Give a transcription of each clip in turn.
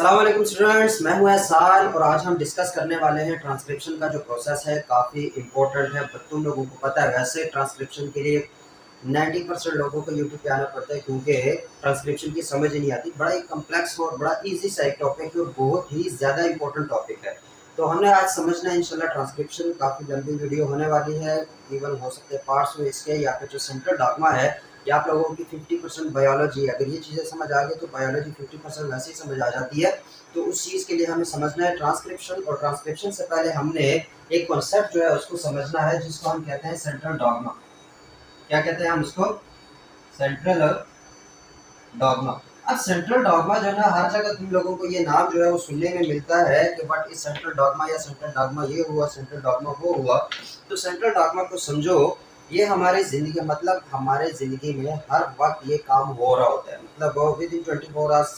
अस्सलाम वालेकुम स्टूडेंट्स, मैं हूं एहसान और आज हम डिस्कस करने वाले हैं ट्रांसक्रिप्शन का जो प्रोसेस है। काफ़ी इंपॉर्टेंट है। तुम लोगों को पता है वैसे ट्रांसक्रिप्शन के लिए 90% लोगों को यूट्यूब पे आना पड़ता है क्योंकि ट्रांसक्रिप्शन की समझ ही नहीं आती। बड़ा ही कम्प्लेक्स और बड़ा ईजी सा एक टॉपिक है और बहुत ही ज़्यादा इंपॉर्टेंट टॉपिक है। तो हमने आज समझना है इंशाल्लाह। ट्रांसक्रिप्शन काफ़ी लंबी वीडियो होने वाली है, इवन हो सकते हैं पार्ट्स में इसके, या फिर जो सेंट्रल डॉग्मा है या आप लोगों की 50% बायोलॉजी, अगर ये चीज़ें समझ आ गई तो बायोलॉजी 50% वैसे ही समझ आ जाती है। तो उस चीज़ के लिए हमें समझना है ट्रांसक्रिप्शन, और ट्रांसक्रिप्शन से पहले हमने एक कॉन्सेप्ट जो है उसको समझना है जिसको हम कहते हैं सेंट्रल डॉग्मा। क्या कहते हैं हम उसको? Central dogma. अब सेंट्रल डॉग्मा जो है ना, हर जगह तुम लोगों को ये नाम जो है वो सुनने में मिलता है कि व्हाट इज सेंट्रल डॉग्मा, या सेंट्रल डॉग्मा ये हुआ, सेंट्रल डॉग्मा वो हुआ। तो सेंट्रल डॉग्मा को समझो, ये हमारी ज़िंदगी, मतलब हमारे ज़िंदगी में हर वक्त ये काम हो रहा होता है। मतलब विद इन 24 आवर्स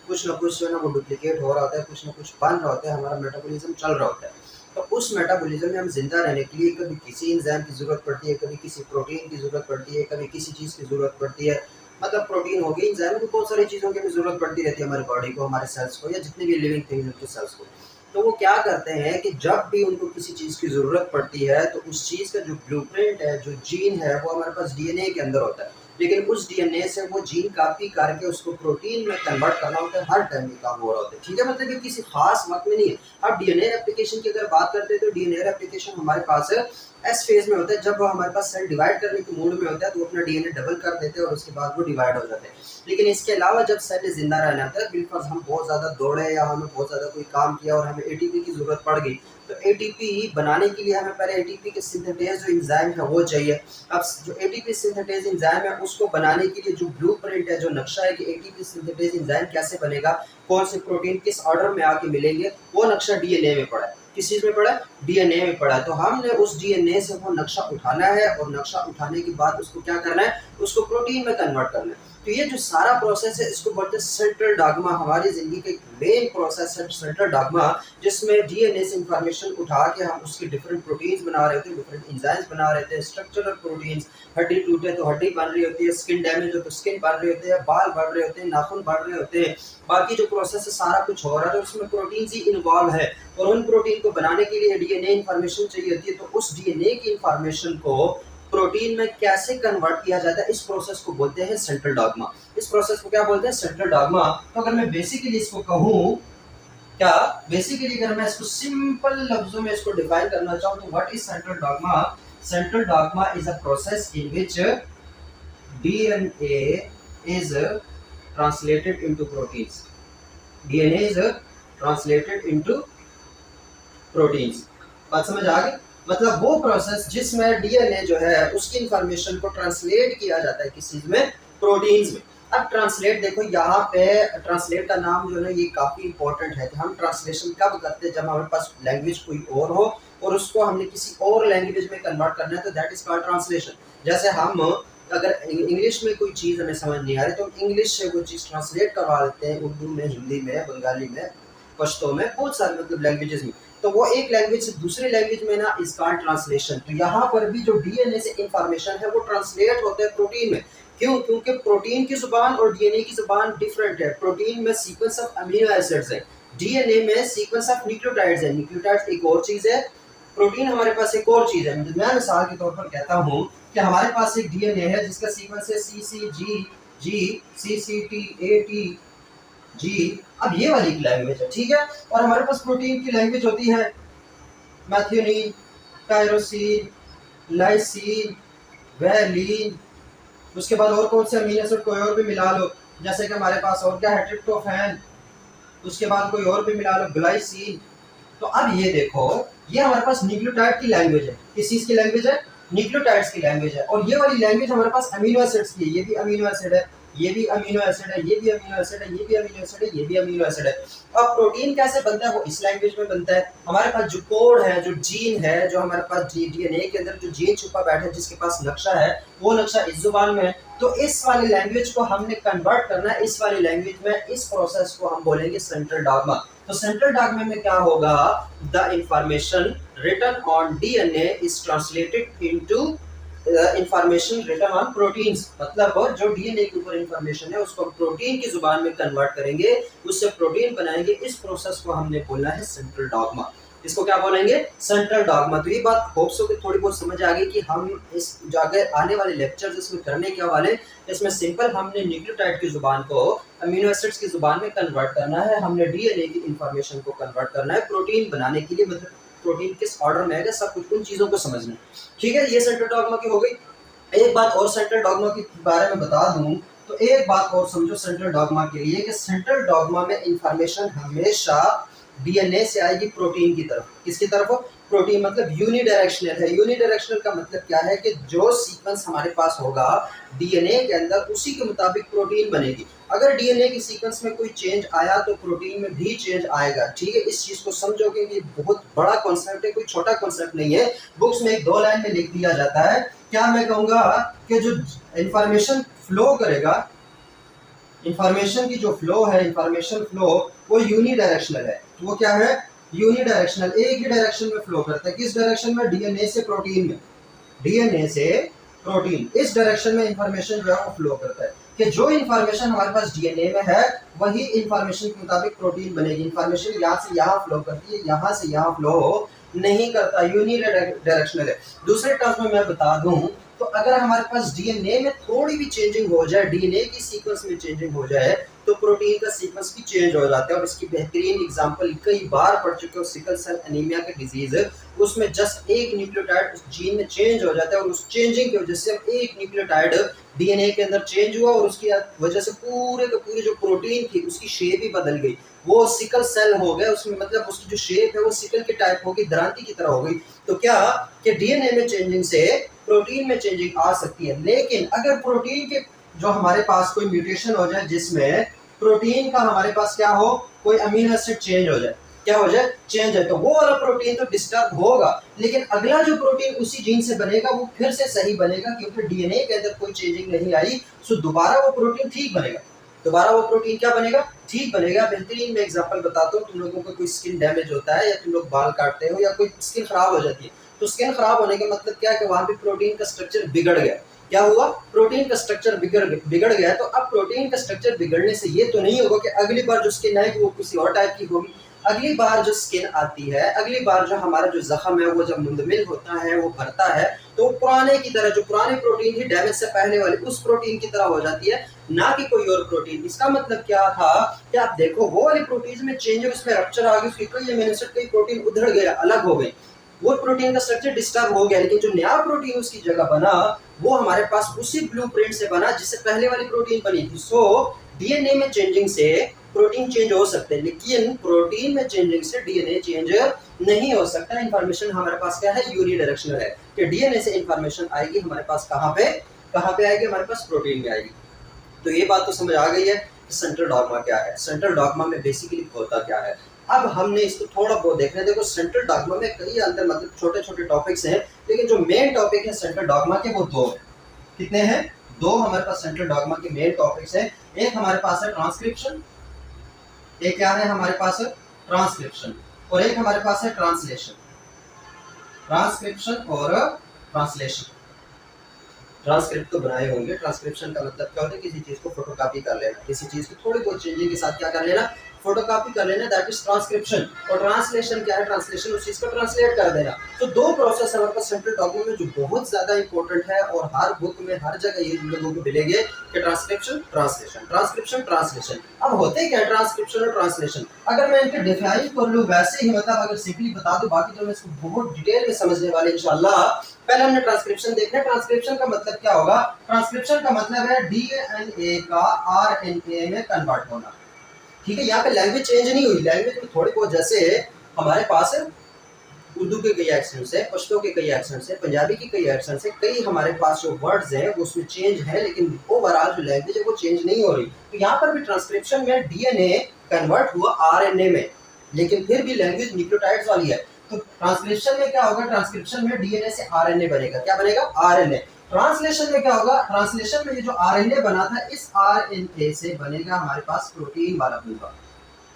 कुछ ना कुछ जो है ना वो डुप्लीकेट हो रहा होता है, कुछ ना कुछ बन रहा होता है, हमारा मेटाबॉलिज्म चल रहा होता है। तो उस मेटाबॉलिज्म में हम जिंदा रहने के लिए कभी किसी एंजाइम की ज़रूरत पड़ती है, कभी किसी प्रोटीन की ज़रूरत पड़ती है, कभी किसी चीज़ की ज़रूरत पड़ती है। मतलब प्रोटीन हो गई, एंजाइम की बहुत सारी चीज़ों की भी ज़रूरत पड़ती रहती है हमारी बॉडी को, हमारे सेल्स को, या जितनी भी लिविंग थिंग्स उनके सेल्स को। तो वो क्या करते हैं कि जब भी उनको किसी चीज़ की ज़रूरत पड़ती है तो उस चीज़ का जो ब्लूप्रिंट है, जो जीन है, वो हमारे पास डीएनए के अंदर होता है। लेकिन उस डीएनए से वो जीन कॉपी करके उसको प्रोटीन में कन्वर्ट करना होता है। हर टाइम ये काम हो रहा होता है, ठीक है। मतलब ये किसी खास वक्त में नहीं है। अब डीएनए रेप्लिकेशन की अगर बात करते हैं तो डीएनए रेप्लिकेशन हमारे पास एस फेज में होता है। जब वो हमारे पास सेल डिवाइड करने के मूड में होता है तो वो अपना डीएनए डबल कर देते हैं और उसके बाद वो डिवाइड हो जाते हैं। लेकिन इसके अलावा जब सेल जिंदा रहना होता है, बिल्कुल हम बहुत ज़्यादा दौड़े या हमें बहुत ज़्यादा कोई काम किया और हमें एटीपी की ज़रूरत पड़ गई, तो एटीपी बनाने के लिए हमें पहले एटीपी के सिंथेटेज जो एंजाइम है वो चाहिए। अब जो एटीपी सिंथेटेज एंजाइम है उसको बनाने के लिए जो ब्लूप्रिंट है, जो नक्शा है कि एटीपी सिंथेटेज एंजाइम कैसे बनेगा, कौन से प्रोटीन किस ऑर्डर में आके मिलेंगे, वो नक्शा डीएनए में पड़ा है। किस चीज़ में पड़ा है? डीएनए में पड़ा है। तो हमने उस डीएनए से वो नक्शा उठाना है और नक्शा उठाने के बाद उसको क्या करना है? उसको प्रोटीन में कन्वर्ट करना है। तो ये जो सारा प्रोसेस है इसको बोलते हैं सेंट्रल डॉग्मा। हमारी ज़िंदगी का एक मेन प्रोसेस है सेंट्रल डॉग्मा, जिसमें डीएनए से इंफॉर्मेशन उठा के हम उसकी डिफरेंट प्रोटीन्स बना रहे थे, डिफरेंट एंजाइम्स बना रहे थे, स्ट्रक्चरल प्रोटीन्स। हड्डी टूटे तो हड्डी बन रही होती है, स्किन डैमेज हो तो स्किन बन रही होती है, बाल बढ़ रहे होते हैं, नाखून बढ़ रहे होते हैं। बाकी जो प्रोसेस है सारा कुछ हो रहा है तो उसमें प्रोटीन ही इन्वॉल्व है, और उन प्रोटीन को बनाने के लिए डीएनए इंफॉर्मेशन चाहिए होती है। तो उस डीएनए की इंफॉर्मेशन को प्रोटीन में कैसे कन्वर्ट किया जाता है, इस प्रोसेस को बोलते हैं सेंट्रल डॉग्मा। इस प्रोसेस को क्या बोलते हैं? Central dogma. तो अगर मैं बेसिकली इसको कहूँ, क्या बेसिकली अगर मैं इसको सिंपल लफ्जों में इसको डिफाइन करना चाहूँ तो what is central dogma? Central dogma is a process in which DNA is translated into proteins. DNA is translated into proteins. बात समझ आ गई? मतलब वो प्रोसेस जिसमें डीएनए जो है उसकी इंफॉर्मेशन को ट्रांसलेट किया जाता है किस चीज में? प्रोटीन्स में। अब ट्रांसलेट देखो, यहाँ पे ट्रांसलेट का नाम जो है ना ये काफी इंपॉर्टेंट है कि हम ट्रांसलेशन कब करते हैं? जब हमारे पास लैंग्वेज कोई और हो और उसको हमने किसी और लैंग्वेज में कन्वर्ट करना है, तो दैट इज कॉल्ड ट्रांसलेशन। जैसे हम अगर इंग्लिश में कोई चीज़ हमें समझ नहीं आ रही तो हम इंग्लिश से वो चीज़ ट्रांसलेट करवा देते हैं, उर्दू में, हिंदी में, बंगाली में, पश्तो में, बहुत सारे मतलब लैंग्वेजेस में। तो वो एक लैंग्वेज से दूसरी लैंग्वेज में ना इज कॉल्ड ट्रांसलेशन। तो यहाँ पर भी जो डीएनए से इंफॉर्मेशन है वो ट्रांसलेट होता है प्रोटीन में। क्यों? क्योंकि प्रोटीन की जुबान और डीएनए की जुबान डिफरेंट है। प्रोटीन में सीक्वेंस ऑफ अमीनो एसिड्स है, डीएनए में सीक्वेंस ऑफ न्यूक्लियोटाइड्स है। न्यूक्लियोटाइड्स एक और चीज है, प्रोटीन हमारे पास एक और चीज है। मैं मिसाल के तौर पर कहता हूँ कि हमारे पास एक डीएनए है जिसका सीक्वेंस है CCG, जी। अब ये वाली लैंग्वेज है, ठीक है। और हमारे पास प्रोटीन की लैंग्वेज होती है मैथ्योनिन, टायरोसिन, लाइसिन, वैलिन। उसके बाद और कौन से अमीनो एसिड कोई और भी मिला लो, जैसे कि हमारे पास और क्या है? ट्रिप्टोफैन। उसके बाद कोई और भी मिला लो, ग्लाइसिन। तो अब ये देखो, ये हमारे पास न्यूक्लियोटाइड की लैंग्वेज है। किस चीज की लैंग्वेज है? न्यूक्लियोटाइड्स की लैंग्वेज है। और ये वाली लैंग्वेज हमारे पास अमीनो एसिड्स की है। ये भी अमीनो एसिड है, ये भी अमीनो एसिड है, ये भी अमीनो एसिड है, ये भी अमीनो एसिड है, ये भी अमीनो एसिड है। अब प्रोटीन कैसे बनता है? वो इस लैंग्वेज में बनता है। हमारे पास जो कोड है, जो जीन है, जो हमारे पास डीएनए के अंदर जो जीन छुपा बैठा है, जिसके पास नक्शा है, वो नक्शा इस जुबान में है। तो इस वाली लैंग्वेज को हमने कन्वर्ट करना है इस वाली लैंग्वेज में। इस प्रोसेस को हम बोलेंगे सेंट्रल डॉग्मा। तो सेंट्रल डॉग्मा में क्या होगा? The information written on DNA is translated into information written on proteins, मतलब जो डीएनए के ऊपर इंफॉर्मेशन है उसको प्रोटीन की जुबान में कन्वर्ट करेंगे, उससे प्रोटीन बनाएंगे। इस प्रोसेस को हमने बोलना है सेंट्रल डॉग्मा। इसको क्या बोलेंगे? Central dogma. तो ये बात होप्स हो कि थोड़ी बहुत समझ आ गई कि हम इस जो आगे आने वाले लेक्चर्स इसमें करने क्या वाले। इसमें सिंपल हमने न्यूक्लियोटाइड की जुबान को अमीनो एसिड्स की जुबान में कन्वर्ट करना है, हमने डीएनए की इंफॉर्मेशन को कन्वर्ट करना है प्रोटीन बनाने के लिए, मतलब प्रोटीन किस ऑर्डर में है, सब कुछ उन चीजों को समझना। ठीक है, ये सेंट्रल डॉग्मा की हो गई। एक बात और सेंट्रल डॉग्मा के बारे में बता दूं, तो एक बात और समझो सेंट्रल डॉग्मा के लिए कि सेंट्रल डॉग्मा में इंफॉर्मेशन हमेशा डीएनए से आएगी प्रोटीन की तरफ। किसकी तरफ? प्रोटीन, मतलब यूनिडायरेक्शनल है। यूनिडायरेक्शनल का मतलब क्या है कि जो सीक्वेंस हमारे पास होगा डीएनए के अंदर उसी के मुताबिक प्रोटीन बनेगी। अगर डीएनए की सीक्वेंस में कोई चेंज आया तो प्रोटीन में भी चेंज आएगा। ठीक है, इस चीज को समझोगे कि बहुत बड़ा कॉन्सेप्ट है, कोई छोटा कॉन्सेप्ट नहीं है। बुक्स में एक 2 लाइन में लिख दिया जाता है। क्या मैं कहूंगा कि जो इंफॉर्मेशन फ्लो करेगा, इंफॉर्मेशन की जो फ्लो है, इंफॉर्मेशन फ्लो वो यूनिडायरेक्शनल है। तो वो क्या है? यूनिडायरेक्शनल, एक ही डायरेक्शन में फ्लो करता है। किस डायरेक्शन में? डीएनए से प्रोटीन में, डीएनए से प्रोटीन, इस डायरेक्शन में इंफॉर्मेशन जो है वो फ्लो करता है। कि जो इंफॉर्मेशन हमारे पास डीएनए में है वही इंफॉर्मेशन के मुताबिक प्रोटीन बनेगी। इंफॉर्मेशन यहाँ से यहाँ फ्लो करती है, यहाँ से यहाँ फ्लो नहीं करता, यूनिडायरेक्शनल है। दूसरे टर्म्स में मैं बता दूं तो अगर हमारे पास डीएनए में थोड़ी भी चेंजिंग हो जाए, डीएनए की सीक्वेंस में चेंजिंग हो जाए तो प्रोटीन का सीक्वेंस भी चेंज हो जाता है। और इसकी बेहतरीन एग्जांपल कई बार पढ़ चुके हो, सिकल सेल एनीमिया के डिजीज है, उसमें जस्ट एक न्यूक्लियोटाइड उस जीन में चेंज हो जाता है और उस चेंजिंग की वजह से एक न्यूक्लियोटाइड डीएनए के अंदर चेंज हुआ और उसकी वजह से पूरे के पूरे जो प्रोटीन थी उसकी शेप ही बदल गई। वो सिकल सेल हो गया, उसमें मतलब उसकी जो शेप है वो सिकल के टाइप होगी, दरांती की तरह हो गई। तो क्या कि डीएनए में चेंजिंग से प्रोटीन में चेंजिंग आ सकती है। लेकिन अगर प्रोटीन के जो हमारे पास कोई म्यूटेशन हो जाए जिसमें प्रोटीन का हमारे पास क्या हो, कोई अमीनो एसिड चेंज हो जाए, क्या हो जाए? चेंज है, तो वो वाला प्रोटीन तो डिस्टर्ब होगा, लेकिन अगला जो प्रोटीन उसी जीन से बनेगा वो फिर से सही बनेगा क्योंकि डीएनए के अंदर कोई चेंजिंग नहीं आई। सो दोबारा वो प्रोटीन ठीक बनेगा। दोबारा वो प्रोटीन क्या बनेगा? ठीक बनेगा। बेहतरीन मैं एग्जांपल बताता हूँ। तुम लोगों को कोई स्किन डैमेज होता है या तुम लोग बाल काटते हो या कोई स्किन खराब हो जाती है, तो स्किन खराब होने का मतलब क्या है कि वहां पे प्रोटीन का स्ट्रक्चर बिगड़ गया। क्या हुआ? प्रोटीन का स्ट्रक्चर बिगड़ गया। तो अब प्रोटीन का स्ट्रक्चर बिगड़ने से ये तो नहीं होगा कि अगली बार जो स्किन आएगी वो किसी और टाइप की होगी। अगली बार जो स्किन आती है, अगली बार जो हमारा जो जख्म है वो जब मुंदमिल होता है, वो भरता है, तो पुराने की तरह, जो पुरानी प्रोटीन थी डैमेज से पहले वाली, उस प्रोटीन की तरह हो जाती है, ना कि कोई और प्रोटीन। इसका मतलब क्या था कि आप देखो वो वाली प्रोटीन में चेंज, उसमें रप्चर आ गई, उसकी कई अमीनो एसिड, कई प्रोटीन उधड़ गया, अलग हो गई, वो प्रोटीन का स्ट्रक्चर डिस्टर्ब हो गया। लेकिन जो नया प्रोटीन उसकी जगह बना वो हमारे पास उसी ब्लूप्रिंट से बना जिससे पहले वाली प्रोटीन बनी थी। सो डीएनए में चेंजिंग से प्रोटीन चेंज हो सकते हैं, लेकिन प्रोटीन में चेंजिंग से डीएनए चेंज नहीं हो सकता। इंफॉर्मेशन हमारे पास क्या है? यूनिडायरेक्शनल है कि डीएनए से इंफॉर्मेशन आएगी हमारे पास कहाँ पे आएगी? हमारे पास प्रोटीन में आएगी। तो ये बात तो समझ आ गई है कि सेंट्रल डॉग्मा क्या है। सेंट्रल डॉग्मा में बेसिकली होता क्या है। अब हमने इसको थोड़ा बहुत देखना है। देखो सेंट्रल डॉग्मा में कई अंदर मतलब छोटे छोटे टॉपिक्स हैं, लेकिन जो मेन टॉपिक है सेंट्रल डॉग्मा के वो 2 है। कितने हैं? 2 हमारे पास सेंट्रल डॉग्मा के मेन टॉपिक्स हैं। एक हमारे पास है ट्रांसक्रिप्शन, एक क्या है हमारे पास? ट्रांसक्रिप्शन, और एक हमारे पास है ट्रांसलेशन। ट्रांसक्रिप्शन और ट्रांसलेशन। ट्रांसक्रिप्ट तो बनाए होंगे। ट्रांसक्रिप्शन का मतलब क्या होता है? किसी चीज को फोटोकॉपी कर लेना, किसी चीज की थोड़ी बहुत चेंजिंग के साथ क्या कर लेना? फोटोकॉपी कर लेना, दैट इज ट्रांसक्रिप्शन। और ट्रांसलेशन क्या है? ट्रांसलेशन उस चीज को ट्रांसलेट कर देना। तो 2 प्रोसेस हमारे पास सेंट्रल डॉग्मा में जो बहुत ज्यादा इंपॉर्टेंट है और हर बुक में हर जगह ये लोगों को मिलेंगे कि ट्रांसक्रिप्शन, ट्रांसलेशन, ट्रांसक्रिप्शन, ट्रांसलेशन। अब होते क्या है ट्रांसक्रिप्शन और ट्रांसलेशन? अगर मैं इनके डिफाइन कर लूं वैसे ही, मतलब अगर सिंपली बता दूं, बाकी तो मैं इसको बहुत डिटेल में समझने वाले इंशाल्लाह। पहले हमने ट्रांसक्रिप्शन देखना है। ट्रांसक्रिप्शन का मतलब क्या होगा? ट्रांसक्रिप्शन का मतलब है डीएनए का आरएनए में कन्वर्ट होना। ठीक है, यहाँ पे लैंग्वेज चेंज नहीं हुई। लैंग्वेज में थोड़ी बहुत, जैसे हमारे पास उर्दू के कई एक्सेंट्स है, पश्तो के कई एक्सेंट्स है, पंजाबी के कई एक्सेंट्स है, कई हमारे पास जो वर्ड्स हैं वो उसमें चेंज है, लेकिन ओवरऑल जो लैंग्वेज है वो चेंज नहीं हो रही। तो यहाँ पर भी ट्रांसक्रिप्शन में डीएनए कन्वर्ट हुआ आरएनए में, लेकिन फिर भी लैंग्वेज न्यूक्लियोटाइड्स वाली है। तो ट्रांसलेशन में क्या होगा? ट्रांसक्रिप्शन में डीएनए से आरएनए बनेगा। क्या बनेगा? आरएनए। ट्रांसलेशन में क्या होगा? ट्रांसलेशन में ये जो आरएनए बना था, इस आरएनए से बनेगा हमारे पास प्रोटीन वाला पूरा।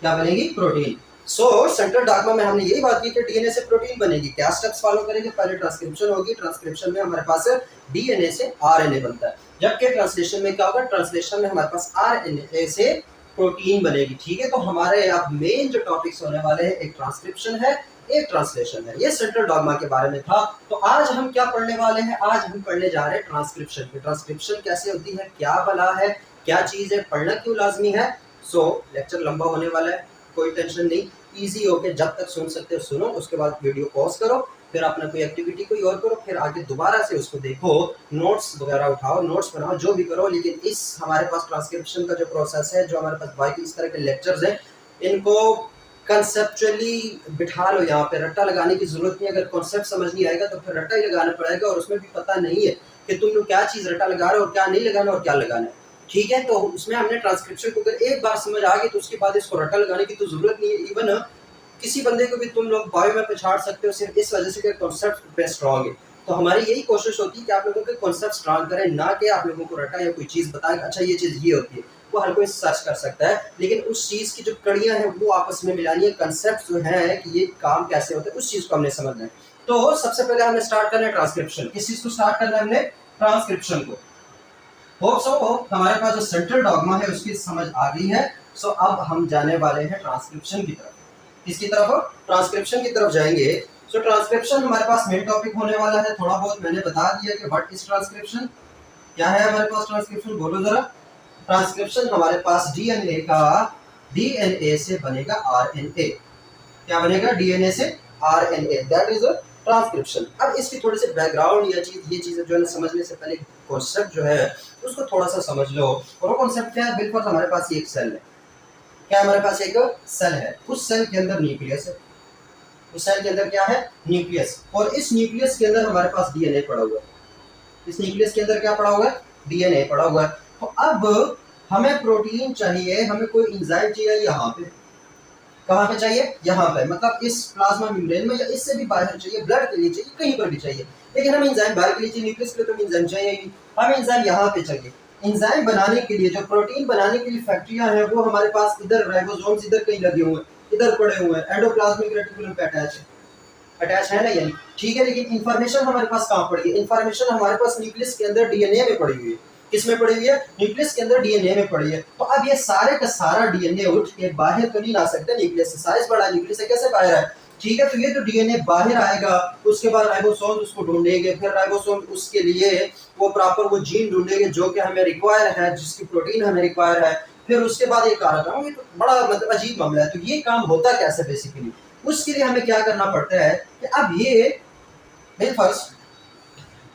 क्या बनेगी? प्रोटीन। सेंट्रल डॉग्मा में हमने यही बात की कि डीएनए से प्रोटीन बनेगी। क्या स्टेप्स फॉलो करेंगे? पहले ट्रांसक्रिप्शन होगी, ट्रांसक्रिप्शन में हमारे पास डीएनए से आरएनए बनता है, जबकि ट्रांसलेशन में क्या होगा? ट्रांसलेशन में हमारे पास आरएनए से प्रोटीन बनेगी। ठीक है, तो हमारे अब मेन जो टॉपिक्स होने वाले हैं, एक ट्रांसक्रिप्शन है, एक ट्रांसलेशन है। ये सेंट्रल डॉग्मा के बारे में था। तो आज हम क्या पढ़ने वाले हैं? आज हम पढ़ने जा रहे हैं ट्रांसक्रिप्शन की। ट्रांसक्रिप्शन कैसे होती है, क्या भला है, क्या चीज है, पढ़ना क्यों लाजमी है। लेक्चर लंबा होने वाला है, कोई टेंशन नहीं, इजी होके जब तक सुन सकते हो सुनो, उसके बाद वीडियो पॉज करो, फिर अपना कोई एक्टिविटी कोई और करो, फिर आगे दोबारा से उसको देखो, नोट्स वगैरह उठाओ, नोट्स बनाओ, जो भी करो। लेकिन इस हमारे पास ट्रांसक्रिप्शन का जो प्रोसेस है, जो हमारे पास बाकी इस तरह के लेक्चर्स हैं, इनको कंसेप्चुअली बिठा लो। यहाँ पे रट्टा लगाने की जरूरत नहीं। अगर कॉन्सेप्ट समझ नहीं आएगा तो फिर रट्टा ही लगाना पड़ेगा, और उसमें भी पता नहीं है कि तुम लोग क्या चीज रट्टा लगा रहे हो और क्या नहीं लगाना और क्या लगाना है। ठीक है, तो उसमें हमने ट्रांसक्रिप्शन को अगर एक बार समझ आ गई तो उसके बाद इसको रट्टा लगाने की तो जरूरत नहीं है। इवन किसी बंदे को भी तुम लोग बायो में पछाड़ सकते हो, सिर्फ इस वजह से कि कॉन्सेप्ट पे स्ट्रांग है। तो हमारी यही कोशिश होती है कि आप लोगों के कॉन्सेप्ट स्ट्रांग करें, ना कि आप लोगों को रटा या कोई चीज़ बताएं, अच्छा ये चीज़ ये होती है। वो हर कोई सर्च कर सकता है, लेकिन उस चीज़ की जो कड़ियाँ हैं वो आपस में मिलानी है। कंसेप्ट जो है कि ये काम कैसे होता है, उस चीज़ को हमने समझना है। तो सबसे पहले हमने स्टार्ट करना है ट्रांसक्रिप्शन। किस चीज़ को स्टार्ट करना है हमने? ट्रांसक्रिप्शन को। होप हमारे पास जो सेंट्रल डॉग्मा है उसकी समझ आ गई है। अब हम जाने वाले हैं ट्रांसक्रिप्शन की तरफ। किसकी तरफ? ट्रांसक्रिप्शन की तरफ जाएंगे। ट्रांसक्रिप्शन हमारे पास मेन टॉपिक होने वाला है। थोड़ा बहुत मैंने बता दिया कि व्हाट इज ट्रांसक्रिप्शन, क्या है हमारे पास ट्रांसक्रिप्शन, बोलो जरा। ट्रांसक्रिप्शन हमारे पास डीएनए से बनेगा आरएनए। क्या बनेगा? डीएनए से आरएनए, दैट इज ट्रांसक्रिप्शन। अब इसकी थोड़ी सी बैकग्राउंड या ये चीजें जो है समझने से पहले कॉन्सेप्ट जो है उसको थोड़ा सा समझ लो। और वो कॉन्सेप्ट क्या है? बिल्कुल हमारे पास एक सेल है। क्या हमारे पास एक सेल है, उस सेल के अंदर न्यूक्लियस है। उस सेल के अंदर क्या है? न्यूक्लियस। और इस न्यूक्लियस के अंदर हमारे पास डीएनए पड़ा हुआ है। इस न्यूक्लियस के अंदर क्या पड़ा हुआ है? डीएनए पड़ा हुआ है। तो अब हमें प्रोटीन चाहिए, हमें कोई एंजाइम चाहिए यहाँ पे। कहाँ पे चाहिए? यहाँ पे, मतलब इस प्लाज्मा मेम्ब्रेन में, या इससे भी बाहर चाहिए, ब्लड के लिए चाहिए, कहीं पर भी चाहिए। लेकिन हमें एंजाइम बाहर के लिए चाहिए, न्यूक्लियस के लिए तो एंजाइम चाहिए ही। हमें एंजाइम यहाँ पे चाहिए। एंजाइम बनाने के लिए, जो प्रोटीन बनाने के लिए फैक्ट्रियां हैं, वो हमारे पास इधर राइबोसोम्स इधर कहीं लगे हुए हैं, इधर पड़े हुए हैं, एंडोप्लाज्मिक रेटिकुलम पे अटैच है ना, यानी ठीक है। लेकिन इंफॉर्मेशन हमारे पास कहाँ पड़ी है? इंफॉर्मेशन हमारे पास न्यूक्लियस के अंदर डीएनए में पड़ी हुई है। किसमें पड़ी हुई है? न्यूक्लियस के अंदर डीएनए में पड़ी है। तो अब ये सारे का सारा डीएनए उठ के बाहर तो नहीं ला सकते, न्यूक्लियस से साइज बड़ा, न्यूक्लियस से कैसे बाहर आए? ठीक है, तो ये तो डीएनए बाहर आएगा, उसके बाद राइबोसोम उसको ढूंढेंगे, फिर राइबोसोम उसके लिए वो प्रॉपर वो जीन ढूंढेंगे जो कि हमें रिक्वायर है, जिसकी प्रोटीन हमें रिक्वायर है। फिर उसके बाद ये कार्यक्रम, ये तो बड़ा मतलब अजीब मामला है। तो ये काम होता कैसे बेसिकली? उसके लिए हमें क्या करना पड़ता है कि अब ये फर्स्ट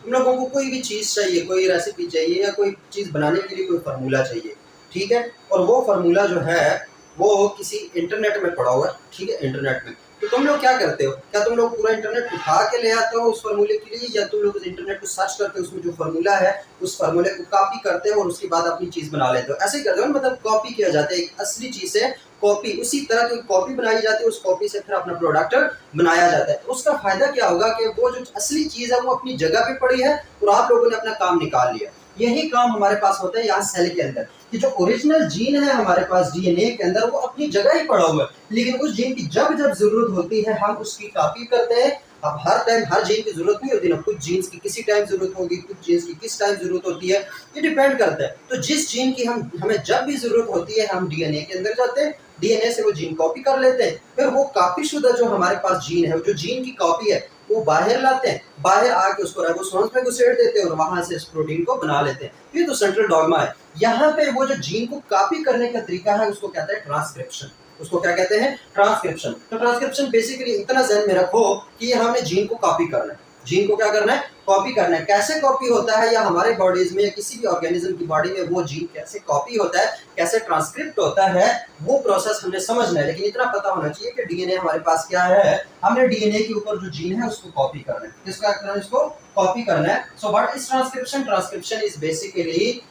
तुम लोगों को कोई भी चीज़ चाहिए, कोई रेसिपी चाहिए, या कोई चीज़ बनाने के लिए कोई फार्मूला चाहिए। ठीक है, और वो फार्मूला जो है वो किसी इंटरनेट में पड़ा हुआ है। ठीक है, इंटरनेट में। तो तुम लोग क्या करते हो? क्या तुम लोग पूरा इंटरनेट उठा के ले आते हो उस फार्मूले के लिए, या तुम लोग उस इंटरनेट को सर्च करते हो, उसमें जो फार्मूला है उस फार्मूले को कॉपी करते हो और उसके बाद अपनी चीज़ बना लेते हो? ऐसे ही करते हो, मतलब कॉपी किया जाता है एक असली चीज़ से, कॉपी उसी तरह की कॉपी बनाई जाती है, उस कॉपी से फिर अपना प्रोडक्ट बनाया जाता है। तो उसका फायदा क्या होगा कि वो जो असली चीज़ है वो अपनी जगह पे पड़ी है और आप लोगों ने अपना काम निकाल लिया। यही काम हमारे पास होता है यहाँ सेल के अंदर, कि जो ओरिजिनल जीन है हमारे पास डीएनए के अंदर वो अपनी जगह ही पड़ा हुआ है, लेकिन उस जीन की जब जब जरूरत होती है हम उसकी कॉपी करते हैं। अब हर टाइम हर जीन की जरूरत नहीं होती ना, कुछ जीन्स की किसी टाइम जरूरत होगी, कुछ जीन्स की किस टाइम जरूरत होती है, ये डिपेंड करता है। तो जिस जीन की हमें जब भी जरूरत होती है हम डीएनए के अंदर जाते हैं, डीएनए से वो जीन कॉपी कर लेते हैं, फिर वो कॉपी शुदा जो हमारे पास जीन है, जो जीन की कॉपी है, वो बाहर लाते हैं, बाहर आके उसको राइबोसोम्स में घुसेड़ देते हैं और वहां से इस प्रोटीन को बना लेते हैं। ये तो सेंट्रल डॉग्मा है। यहाँ पे वो जो जीन को कॉपी करने का तरीका है उसको कहते हैं ट्रांसक्रिप्शन। उसको क्या कहते हैं? ट्रांसक्रिप्शन। तो ट्रांसक्रिप्शन बेसिकली इतना ध्यान में रखो कि ये हमने जीन को कॉपी करना है। जीन को क्या करना है? कॉपी करना है। कैसे कॉपी होता है, या हमारे बॉडीज में या किसी भी ऑर्गेनिज्म की बॉडी में वो जीन कैसे कॉपी होता है, कैसे ट्रांसक्रिप्ट होता है, वो प्रोसेस हमने समझना है। लेकिन इतना पता होना चाहिए कि डीएनए हमारे पास क्या है, हमने डीएनए के ऊपर जो जीन है उसको कॉपी करना है। किसका करना है? इसको कॉपी करना है। So what is transcription? Transcription is basically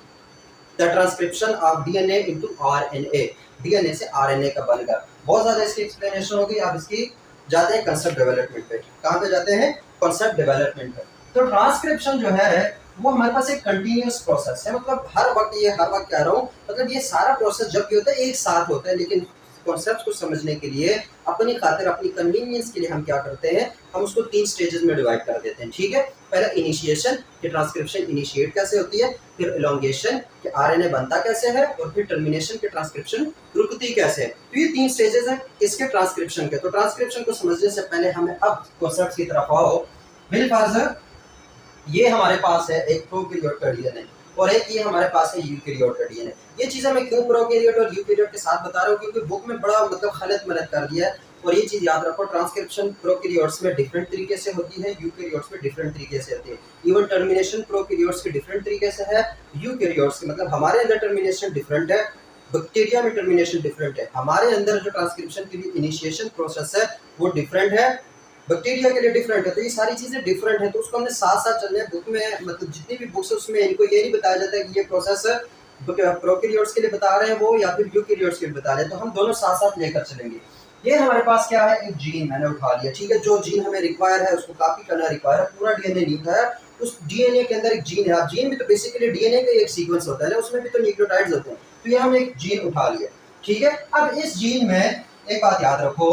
the transcription of DNA into RNA. DNA से आरएनए का बनकर। बहुत ज्यादा इसकी एक्सप्लेनेशन होगी, आप इसकी जाते हैं कंसेप्ट डेवलपमेंट पे। कहाँ पे जाते हैं? कॉन्सेप्ट डेवलपमेंट पे। तो ट्रांसक्रिप्शन जो है वो हमारे पास एक कंटिन्यूअस प्रोसेस है, मतलब हर वक्त कह रहा हूँ, मतलब ये सारा प्रोसेस जब भी होता है एक साथ होता है, लेकिन कॉन्सेप्ट को समझने के लिए अपनी खातिर, अपनी कन्वीनियंस के लिए हम क्या करते हैं, हम उसको 3 स्टेजेस में डिवाइड कर देते हैं, ठीक है। पहला इनिशिएशन कि ट्रांसक्रिप्शन इनिशिएट कैसे होती है, फिर एलोंगेशन कि आरएनए बनता कैसे है, और फिर टर्मिनेशन कि ट्रांसक्रिप्शन रुकती कैसे है। तो ये 3 स्टेजेस हैं इसके ट्रांसक्रिप्शन के। तो ट्रांसक्रिप्शन को समझने से पहले हमें अब कॉन्सेप्ट की तरफ आओ। बिलफर्ज ये हमारे पास है एक प्रोकैरियोट का डीएनए और एक ये हमारे पास है यूकैरियोट का डीएनए। ये चीज़ें मैं क्यों प्रोकैरियोट और यूकैरियोट के साथ बता रहा हूँ, क्योंकि बुक में बड़ा मतलब खलत मलत कर दिया है। और ये चीज़ याद रखो, ट्रांसक्रिप्शन प्रोकैरियोट्स में डिफरेंट तरीके से होती है, यूकैरियोट्स में डिफरेंट तरीके से होती है। इवन टर्मिनेशन प्रोकैरियोट्स के डिफरेंट तरीके से है, यूकैरियोट्स के मतलब हमारे अंदर टर्मिनेशन डिफरेंट है, बैक्टीरिया में टर्मिनेशन डिफरेंट है। हमारे अंदर जो ट्रांसक्रिप्शन के लिए इनिशिएशन प्रोसेस है वो डिफरेंट है, बैक्टीरिया के लिए डिफरेंट है। तो ये सारी चीज़ें डिफरेंट है, तो उसको हमने साथ साथ चलना है। बुक में मतलब जितनी भी बुक्स है उसमें इनको ये नहीं बताया जाता है कि ये प्रोसेस प्रोकैरियोट्स के लिए बता रहे हैं वो या फिर यूकैरियोट्स के लिए बता रहे हैं, तो हम दोनों साथ साथ लेकर चलेंगे। ये हमारे पास क्या है, एक जीन मैंने उठा लिया, ठीक है। जो जीन हमें रिक्वायर है उसको कॉपी करना रिक्वायर है, पूरा डीएनए नहीं उठाया। उस डीएनए के अंदर एक जीन है, अब जीन भी तो बेसिकली डीएनए का एक सीक्वेंस होता है ना, उसमें भी तो न्यूक्लियोटाइड्स होते हैं। तो ये हम एक जीन उठा लिया, ठीक है। अब इस जीन में एक बात याद रखो,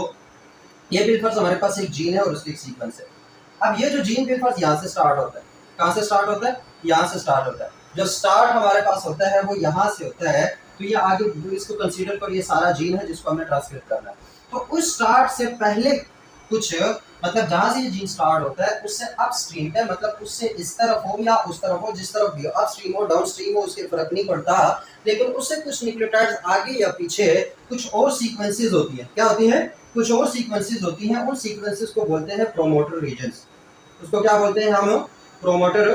ये बिलफर्ज हमारे पास एक जीन है और उसकी एक सीक्वेंस है। अब ये जो जीन बिलफर्ज यहाँ से स्टार्ट होता है, कहाँ से स्टार्ट होता है, यहाँ से स्टार्ट होता है। जो स्टार्ट हमारे पास होता है वो यहाँ से होता है, तो ये आगे इसको कंसीडर कर, ये सारा जीन है जिसको हमने ट्रांसक्रिप्ट करना है। तो उस स्टार्ट से पहले कुछ मतलब जहाँ से ये जीन स्टार्ट होता है उससे अपस्ट्रीम है, मतलब उससे इस तरफ हो या उस तरफ हो, जिस तरफ भी हो, अपस्ट्रीम हो डाउन स्ट्रीम हो उसके फर्क नहीं पड़ता, लेकिन उससे कुछ न्यूक्लियोटाइड्स आगे या पीछे कुछ और सीक्वेंसेस होती हैं। क्या होती हैं, कुछ और सीक्वेंसेस होती हैं। उन सीक्वेंसेस को बोलते हैं प्रोमोटर रीजन्स। उसको क्या बोलते हैं हम, प्रोमोटर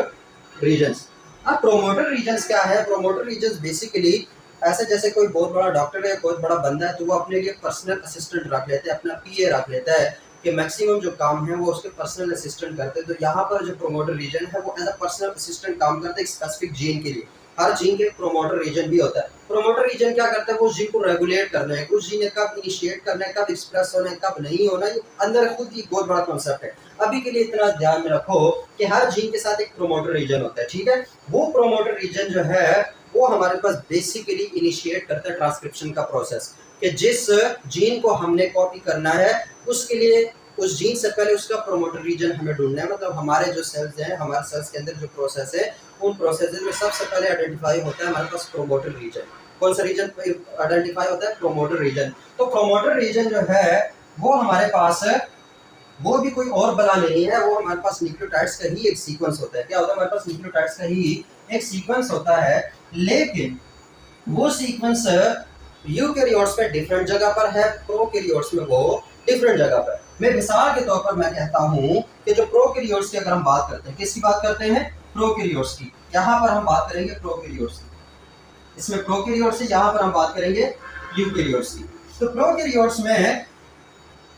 रीजन्स। अब प्रोमोटर रीजन्स क्या है, प्रोमोटर रीजन्स बेसिकली ऐसे जैसे कोई बहुत बड़ा डॉक्टर है, बहुत बड़ा बंदा है, तो वो अपने लिए पर्सनल असिस्टेंट रख लेते हैं, अपना पीए रख लेता है कि मैक्सिमम जो काम है वो उसके पर्सनल असिस्टेंट करते हैं। तो यहाँ पर जो प्रोमोटर रीजन है वो एज अ पर्सनल असिस्टेंट काम करते हैं एक स्पेसिफिक जीन के लिए। हर जीन के प्रोमोटर रीजन भी होता है। प्रोमोटर रीजन क्या करता है, वो जीन को रेगुलेट करना है, उस जीन ने कब इनिशिएट करना है, कब एक्सप्रेस होना है, कब नहीं होना, ये अंदर खुद ही बहुत बड़ा कॉन्सेप्ट है। अभी के लिए इतना ध्यान में रखो कि हर जीन के साथ एक प्रोमोटर रीजन होता है, ठीक है। वो प्रोमोटर रीजन जो है वो हमारे पास बेसिकली इनिशिएट करता है ट्रांसक्रिप्शन का प्रोसेस, कि जिस जीन को हमने कॉपी करना है उसके लिए उस जीन से पहले उसका प्रोमोटर रीजन हमें ढूंढना है। मतलब हमारे जो सेल्स हैं, हमारे सेल्स के अंदर जो प्रोसेस है, उन प्रोसेसेस में सबसे पहले आइडेंटिफाई होता है हमारे पास प्रोमोटर रीजन। कौन सा रीजन आइडेंटिफाई होता है, प्रोमोटर रीजन। तो प्रोमोटर रीजन जो है वो हमारे पास वो भी कोई और बला नहीं है, वो हमारे पास न्यूक्लियोटाइड्स का ही एक सीक्वेंस होता है। क्या होता है, हमारे पास न्यूक्लियोटाइड्स का ही एक सीक्वेंस होता है, लेकिन वो सीक्वेंस यूकैरियोट्स में डिफरेंट जगह पर है, प्रोकैरियोट्स में वो डिफरेंट जगह पर। मैं मिसाल के तौर पर मैं कहता हूँ कि जो प्रोकैरियोट्स की अगर हम बात करते हैं, किसकी बात करते हैं, प्रोकैरियोट्स की। यहाँ पर हम बात करेंगे प्रोकैरियोट्स की, इसमें प्रोकैरियोट्स से यहाँ पर हम बात करेंगे यूकैरियोट्स की। तो प्रोकैरियोट्स में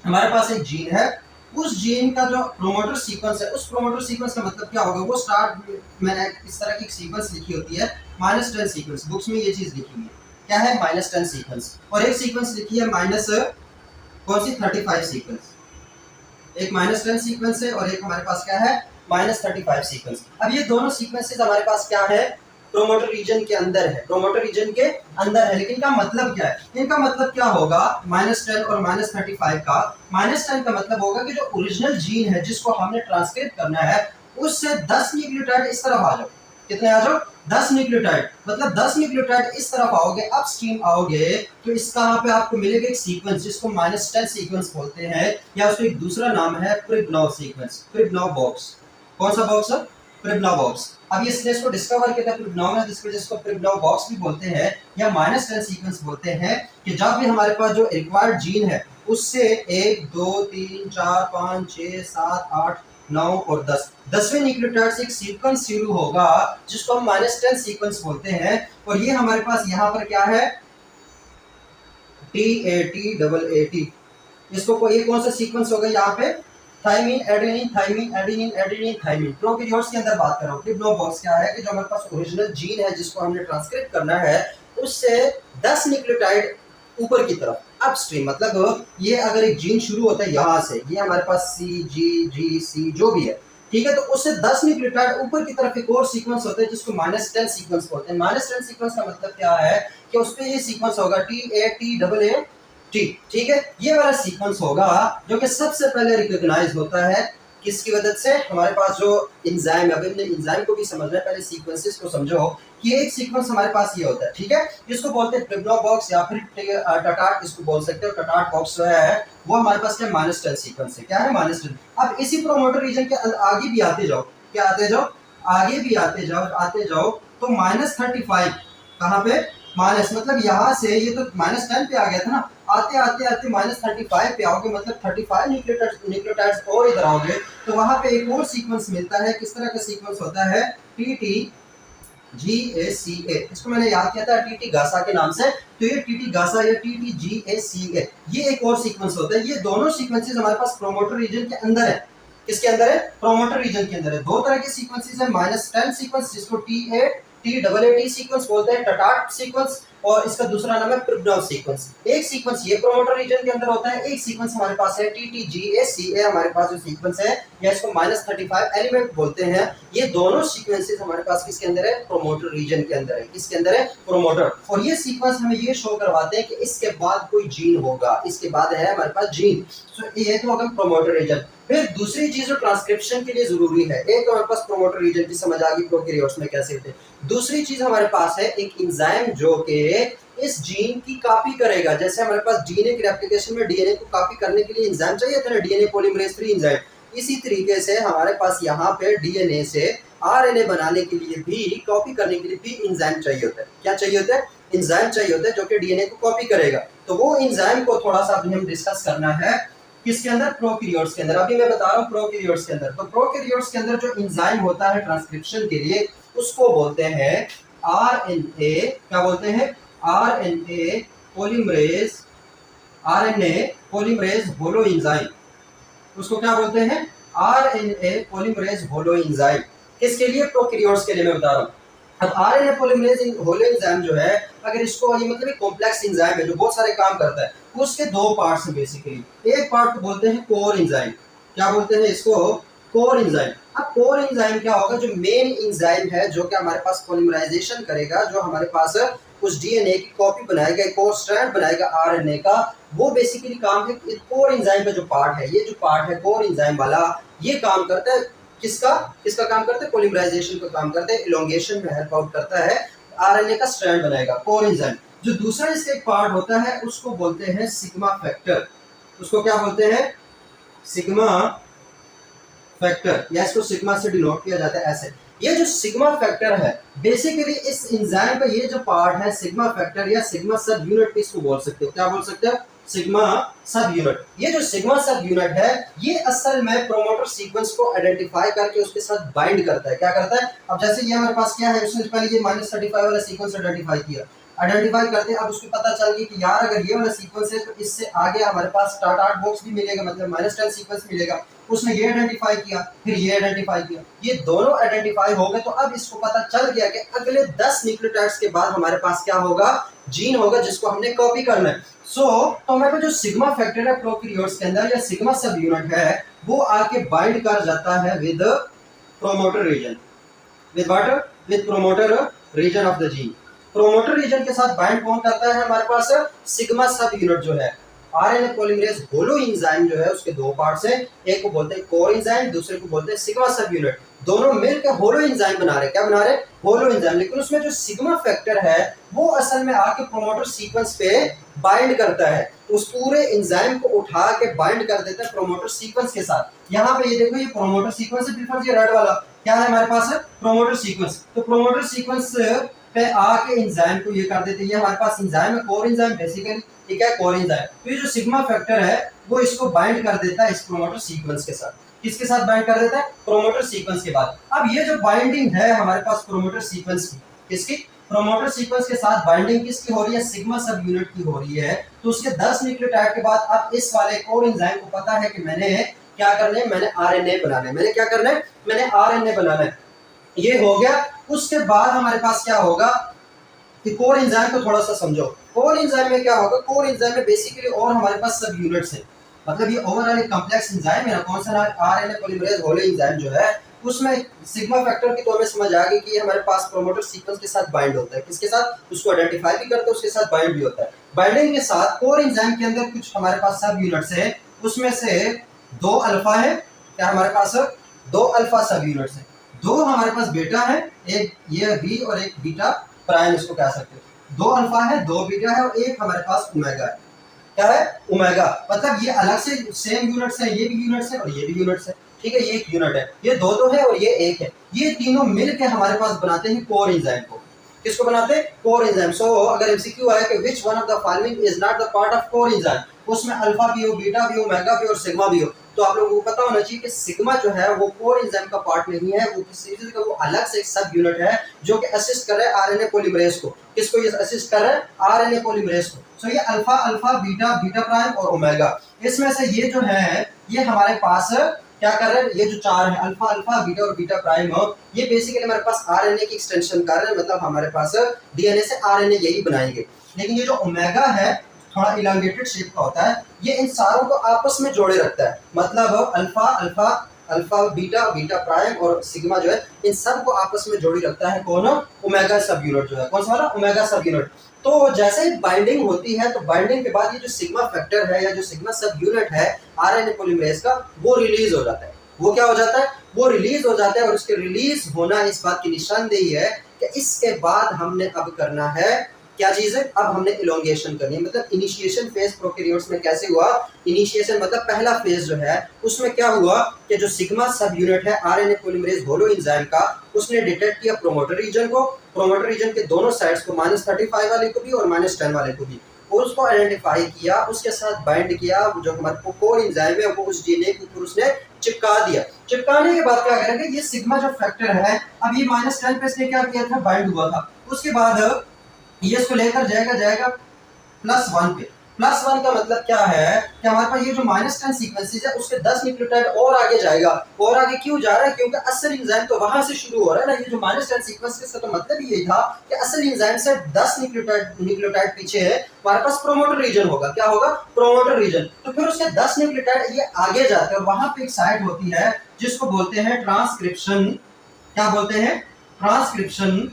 हमारे पास एक जीन है, उस जीन का जो प्रोमोटर सीक्वेंस है, उस प्रोमोटर सीक्वेंस का मतलब क्या होगा, वो स्टार्ट मैंने इस तरह की सीक्वेंस लिखी होती है -10 सीक्वेंस, बुक्स में ये चीज लिखी है, क्या है -10 सीक्वेंस, और एक सीक्वेंस लिखी है माइनस कौन सी 35 सीक्वेंस। एक -10 सीक्वेंस है और एक हमारे पास क्या है -35 सीक्वेंस। अब ये दोनों सीक्वेंसेस हमारे पास क्या है, प्रोमोटर रीजन के अंदर है, प्रोमोटर रीजन के अंदर है। लेकिन इनका मतलब क्या है, इनका मतलब क्या होगा, -10 और -35 का। -10 का मतलब होगा कि जो ओरिजिनल जीन है जिसको हमने ट्रांसक्रिप्ट करना है उससे 10 न्यूक्लियोटाइड इस तरफ आ जाओ। कितने आ जाओ, 10 न्यूक्लियोटाइड। मतलब 10 न्यूक्लियोटाइड इस तरफ आओगे, अपस्ट्रीम आओगे, तो इसका यहाँ पे आपको मिलेगा एक सीक्वेंस जिसको -10 सीक्वेंस बोलते हैं, या उसका एक दूसरा नाम है प्रिबनोव सीक्वेंस, प्रिबनोव बॉक्स। कौन सा बॉक्स है, प्रिबनोव बॉक्स। अब ये इसको डिस्कवर किया था प्रिबनोव ने, जिसको प्रिबनोव बॉक्स भी बोलते हैं या -10 सीक्वेंस बोलते हैं, कि जब भी हमारे पास जो रिक्वायर्ड जीन है उससे 1 2 3 4 5 6 7 8 9 और 10 10वें न्यूक्लियोटाइड से एक सीक्वेंस शुरू होगा जिसको हम -10 सीक्वेंस बोलते हैं। और ये हमारे पास यहाँ पर क्या है, TAT, इसको कोई कौन सा सीक्वेंस होगा यहाँ पे, thymine adenine thymine adenine adenine thymine. Prokaryotes के अंदर बात कर रहा हूँ। प्रिबनोव बॉक्स क्या है कि जो हमारे पास ओरिजिनल जीन है जिसको हमने ट्रांसक्रिप्ट करना है उससे 10 न्यूक्लियोटाइड ऊपर की तरफ अपस्ट्रीम, मतलब ये अगर एक जीन शुरू होता है यहाँ से, ये हमारे पास CGGC जो भी है, ठीक है, तो उससे 10 न्यूक्लियोटाइड ऊपर की तरफ एक और सीक्वेंस होता है जिसको -10 सीक्वेंस बोलते हैं। -10 सीक्वेंस का मतलब क्या है कि उस पे ये सीक्वेंस होगा TATA ठीक है, ये वाला सीक्वेंस होगा जो कि सबसे पहले रिकॉग्नाइज होता है किसकी मदद से, हमारे पास जो एंजाइम है। अभी हमने एंजाइम को भी समझना है, पहले सीक्वेंसेस को समझो कि एक सीक्वेंस हमारे पास ये होता है, ठीक है, इसको बोलते हैं प्रिब्लो बॉक्स या फिर टटाट इसको बोल सकते हो। टटाट बॉक्स जो है वो हमारे पास क्या -10 सीक्वेंस है, क्या है -10। अब इसी प्रोमोटर रीजन के आगे भी आते जाओ, क्या आते जाओ, आगे भी आते जाओ, आते जाओ तो -35 कहाँ पे, माइनस मतलब यहाँ से ये तो -10 पे आ गया था ना, आते आते आते -35 पे आओगे, मतलब 35 न्यूक्लियोटाइड्स और इधर आओगे तो वहां पे एक और सीक्वेंस मिलता है। किस तरह का सीक्वेंस होता है, TTGACA। इसको मैंने याद किया था TT गासा के नाम से, तो ये TT गासा या TTGACA ये एक और सीक्वेंस होता है। ये दोनों सीक्वेंसेस हमारे पास प्रोमोटर रीजन के अंदर है। किसके अंदर है, प्रोमोटर रीजन के अंदर है। दो तरह के सीक्वेंसेस है, -10 सीक्वेंस जिसको TAAT सीक्वेंस बोलते हैं, टटाट सीक्वेंस, और इसका दूसरा नाम है प्रिब्डोव सीक्वेंस। एक सीक्वेंस ये प्रोमोटर रीजन के अंदर होता है, एक सीक्वेंस हमारे पास है TTGACA हमारे पास जो सीक्वेंस है, या इसको -35 एलिमेंट बोलते हैं। ये दोनों सीक्वेंसेस हमारे पास किसके अंदर है, प्रोमोटर रीजन के अंदर है। किसके अंदर है, प्रोमोटर। और ये सीक्वेंस हमें ये शो करवाते हैं कि इसके बाद कोई जीन होगा, इसके बाद है हमारे पास जीन। सो ये तो होगा प्रोमोटर रीजन। फिर दूसरी चीज जो ट्रांसक्रिप्शन के लिए जरूरी है, एक तो हमारे पास प्रोमोटर रीजन की समझ आ गई प्रोकैरियोट्स में कैसे होते हैं। दूसरी चीज हमारे पास है एक एंजाइम जो कि इस जीन की कॉपी करेगा। जैसे हमारे पास डीएनए की रेप्लिकेशन में डीएनए को कॉपी करने के लिए एंजाइम चाहिए था ना, डीएनए पॉलीमरेज 3 एंजाइम, इसी तरीके से हमारे पास यहाँ पे डीएनए से आरएनए बनाने के लिए भी, कॉपी करने के लिए भी एंजाइम चाहिए होता है। क्या चाहिए होता है, एंजाइम चाहिए होता है जो कि डीएनए को कॉपी करेगा। तो वो एंजाइम को थोड़ा सा अभी हम डिस्कस करना है किसके अंदर, प्रोकैरियोट्स के अंदर। अभी मैं बता रहा हूँ प्रोकैरियोट्स के अंदर। तो प्रोकैरियोट्स के अंदर जो एंजाइम होता है ट्रांसक्रिप्शन के लिए, उसको बोलते हैं आरएनए, क्या बोलते हैं, आरएनए पॉलीमरेज होलो एंजाइम। उसको क्या बोलते हैं, आरएनए पॉलीमरेज होलो एंजाइम। किसके लिए, प्रोकैरियोट्स के लिए मैं बता रहा हूँ। अब आरएनए पॉलीमरेज होलो एंजाइम जो है, अगर इसको, ये मतलब एक कॉम्प्लेक्स एंजाइम है जो बहुत सारे काम करता है। उसके दो पार्ट्स हैं बेसिकली। एक पार्ट को बोलते हैं कोर एंजाइम, क्या बोलते हैं इसको, कोर एंजाइम। अब कोर एंजाइम क्या होगा, जो मेन एंजाइम है जो कि हमारे पास पॉलीमराइजेशन करेगा, जो हमारे पास उस डीएनए की कॉपी बनाएगा, एक और स्ट्रैंड बनाएगा आरएनए का, वो बेसिकली काम है। कोर एंजाइम का जो पार्ट है, ये जो पार्ट है कोर एंजाइम वाला, ये काम करता है किसका, किसका काम करता है, पॉलीमराइजेशन का काम करता है, इलोंगेशन में हेल्प आउट करता है, आरएनए का स्ट्रैंड बनाएगा कोर एंजाइम। जो दूसरा इसका एक पार्ट होता है उसको बोलते हैं सिग्मा फैक्टर। उसको क्या बोलते हैं, सिग्मा फैक्टर, या इसको सिग्मा से डिनोट किया जाता है ऐसे। ये जो सिग्मा फैक्टर है बेसिकली इस एंजाइम का ये जो पार्ट है सिग्मा फैक्टर या सिग्मा सब यूनिट इसको बोल सकते हो, क्या बोल सकते हो, सिग्मा सब यूनिट। ये जो सिग्मा सब यूनिट है ये असल में प्रोमोटर सीक्वेंस को आइडेंटिफाई करके उसके साथ बाइंड करता है। क्या करता है, अब जैसे ये हमारे पास क्या है, उसने पहले ये -35 वाला सीक्वेंस आइडेंटिफाई किया, आइडेंटिफाई करते हैं। अब उसको पता चल गया कि यार अगर ये वाला सीक्वेंस है तो इससे आगे हमारे पास टार्ट बॉक्स भी मिलेगा, मतलब -10 सीक्वेंस मिलेगा। उसने ये आइडेंटिफाई किया, फिर ये आइडेंटिफाई किया, ये दोनों आइडेंटिफाई हो गए। तो अब इसको पता चल गया कि अगले 10 न्यूक्लियोटाइड्स के बाद हमारे पास क्या होगा, जीन होगा जिसको हमने कॉपी करना है। तो हमारे पास जो सिग्मा फैक्टर है प्रोकैरियोट्स के अंदर या सिग्मा सब यूनिट है, वो आके बाइंड कर जाता है with promoter region, with what, with promoter region of the gene. Promoter region के साथ बाइंड कौन करता है, हमारे पास सिग्मा सब यूनिट जो है। आरएनए पॉलीमरेज होलो एंजाइम जो है उसके दो पार्ट्स हैं, एक को बोलते हैं कोर एंजाइम, दूसरे को बोलते हैं सिग्मा सब यूनिट। दोनों मिलकर होलो एंजाइम बना रहे, क्या बना रहे, होलो एंजाइम। लेकिन उसमें जो सिग्मा फैक्टर है वो असल में आके प्रोमोटर सीक्वेंस पे बाइंड करता है, उस पूरे एंजाइम को उठा के बाइंड कर देता है प्रोमोटर सीक्वेंस के साथ। यहाँ पे ये देखो ये प्रोमोटर सीक्वेंस है, बिल्कुल ये रेड वाला क्या है हमारे पास, प्रोमोटर सीक्वेंस। तो प्रोमोटर सीक्वेंस पे आके एंजाइम को ये कर देते हैं, ये हमारे पास एंजाइम है कोर एंजाइम बेसिकली, ठीक है, कोर एंजाइम। तो ये जो सिग्मा फैक्टर है वो इसको बाइंड कर देता है इस प्रोमोटर सीक्वेंस के साथ। किसके साथ बाइंड कर देता है, प्रोमोटर सीक्वेंस के बाद। अब ये जो बाइंडिंग है हमारे पास प्रोमोटर सीक्वेंस की, किसकी, प्रोमोटर सीक्वेंस के साथ बाइंडिंग किसकी हो रही है, सिग्मा सब यूनिट की हो रही है। तो उसके 10 न्यूक्लियोटाइड के बाद अब इस वाले कोर एंजाइम को पता है कि मैंने क्या करना है, मैंने आरएनए बनाना है, मैंने क्या करना है, मैंने आरएनए बनाना है। ये हो गया। उसके बाद हमारे पास क्या होगा कि कोर एंजाइम को थोड़ा सा समझो। कोर एंजाइम में क्या होगा, कोर एंजाइम में बेसिकली और हमारे पास सब यूनिट्स हैं, मतलब ये ओवरऑल एक कॉम्प्लेक्स एंजाइम है ना, कौन सा, आरएनए पॉलीमरेज होलो एंजाइम जो है उसमें सिग्मा फैक्टर की तो हमें समझ आ गई कि ये हमारे पास प्रोमोटर सीक्वेंस के साथ बाइंड होता है, किसके साथ, उसको आइडेंटिफाई भी करता है, उसके साथ बाइंड भी होता है। बाइंडिंग के साथ कोर एंजाइम के अंदर कुछ हमारे पास सब यूनिट्स है, उसमें से 2 अल्फा है, क्या हमारे पास 2 अल्फा सब यूनिट्स है, 2 हमारे पास बीटा है, एक ये बी और एक बीटा प्राइम इसको कह सकते हैं। 2 अल्फा है, 2 बीटा है और एक हमारे पास ओमेगा है, क्या है, ओमेगा। मतलब ये अलग से सेम यूनिट्स है, ये भी यूनिट्स है और ये भी यूनिट्स है, ठीक है, ये एक यूनिट है, ये 2 है और ये 1 है, ये तीनों मिलकर हमारे पास बनाते हैं कोर एंजाइम को। किसको बनाते हैं, कोर एंजाइम। सो अगर एमसीक्यू आया कि which one of the following is not the part of core enzyme, उसमें अल्फा भी हो, बीटा भी हो, ओमेगा भी और सिग्मा भी हो, तो आप लोगों को पता होना चाहिए कि सिग्मा जो है वो कोर एंजाइम का पार्ट नहीं है, वो किसी चीज का वो अलग से एक सब यूनिट है जो कि असिस्ट कर रहा है आरएनए पॉलीमरेज को। किसको ये असिस्ट कर रहा है, आरएनए पॉलीमरेज को। सो ये alpha alpha beta beta prime और ओमेगा, इसमें से ये जो है ये हमारे पास क्या कर रहे हैं, ये जो 4 है अल्फा अल्फा बीटा और बीटा प्राइम, ये बेसिकली हमारे पास आरएनए की एक्सटेंशन कर रहे हैं, मतलब हमारे पास डीएनए से आरएनए यही बनाएंगे। लेकिन ये जो ओमेगा है थोड़ा इलांगेटेड शेप का होता है, ये इन सारों को आपस में जोड़े रखता है, मतलब alpha alpha alpha beta beta prime और सिग्मा जो है इन सब को आपस में जोड़ी रखता है कौन, ओमेगा सब यूनिट जो है, कौन सा वाला, ओमेगा सब यूनिट। तो जैसे ही बाइंडिंग होती है तो बाइंडिंग के बाद ये जो सिग्मा फैक्टर है या जो सिग्मा सब यूनिट है आरएनए पॉलीमरेज का, वो रिलीज हो जाता है। वो क्या हो जाता है, वो रिलीज हो जाता है, और उसके रिलीज होना इस बात की निशानदेही है कि इसके बाद हमने अब करना है क्या चीज है, अब हमने इलोंगेशन करनी है। मतलब इनिशिएशन फेज प्रोकैरियोट्स में कैसे हुआ, इनिशिएशन मतलब पहला फेज जो है उसमें क्या हुआ कि जो सिग्मा सब यूनिट है आरएनए पॉलीमरेज होलो एंजाइम का, उसने डिटेक्ट किया प्रोमोटर रीजन को, प्रोमोटर रीजन के दोनों साइड्स को, -35 वाले को भी और -10 वाले को भी, और उसको आइडेंटिफाई किया, उसके साथ बाइंड किया, जो हमारे कोर एंजाइम है वो उस डीएनए के ऊपर उसने चिपका दिया। चिपकाने के बाद क्या करेंगे, ये सिग्मा जो फैक्टर है, अब ये -10 पे इसने क्या किया था, बाइंड हुआ था, उसके बाद ये इसको लेकर जाएगा +1 पे। +1 का मतलब क्या है कि हमारे पास ये जो -10 सीक्वेंसेस है उसके 10 न्यूक्लियोटाइड और आगे जाएगा, और आगे क्यों जा रहा है, क्योंकि असल एंजाइम तो वहां से शुरू हो रहा है ना, ये जो -10 सीक्वेंसेस का तो मतलब यही था कि असल एंजाइम से 10 न्यूक्लियोटाइड पीछे है, हमारे पास प्रोमोटर रीजन होगा, क्या होगा, प्रोमोटर रीजन। तो फिर उसके 10 न्यूक्लियोटाइड ये आगे जाते हैं और वहां पे एक साइट होती है जिसको बोलते हैं ट्रांसक्रिप्शन, क्या बोलते हैं, ट्रांसक्रिप्शन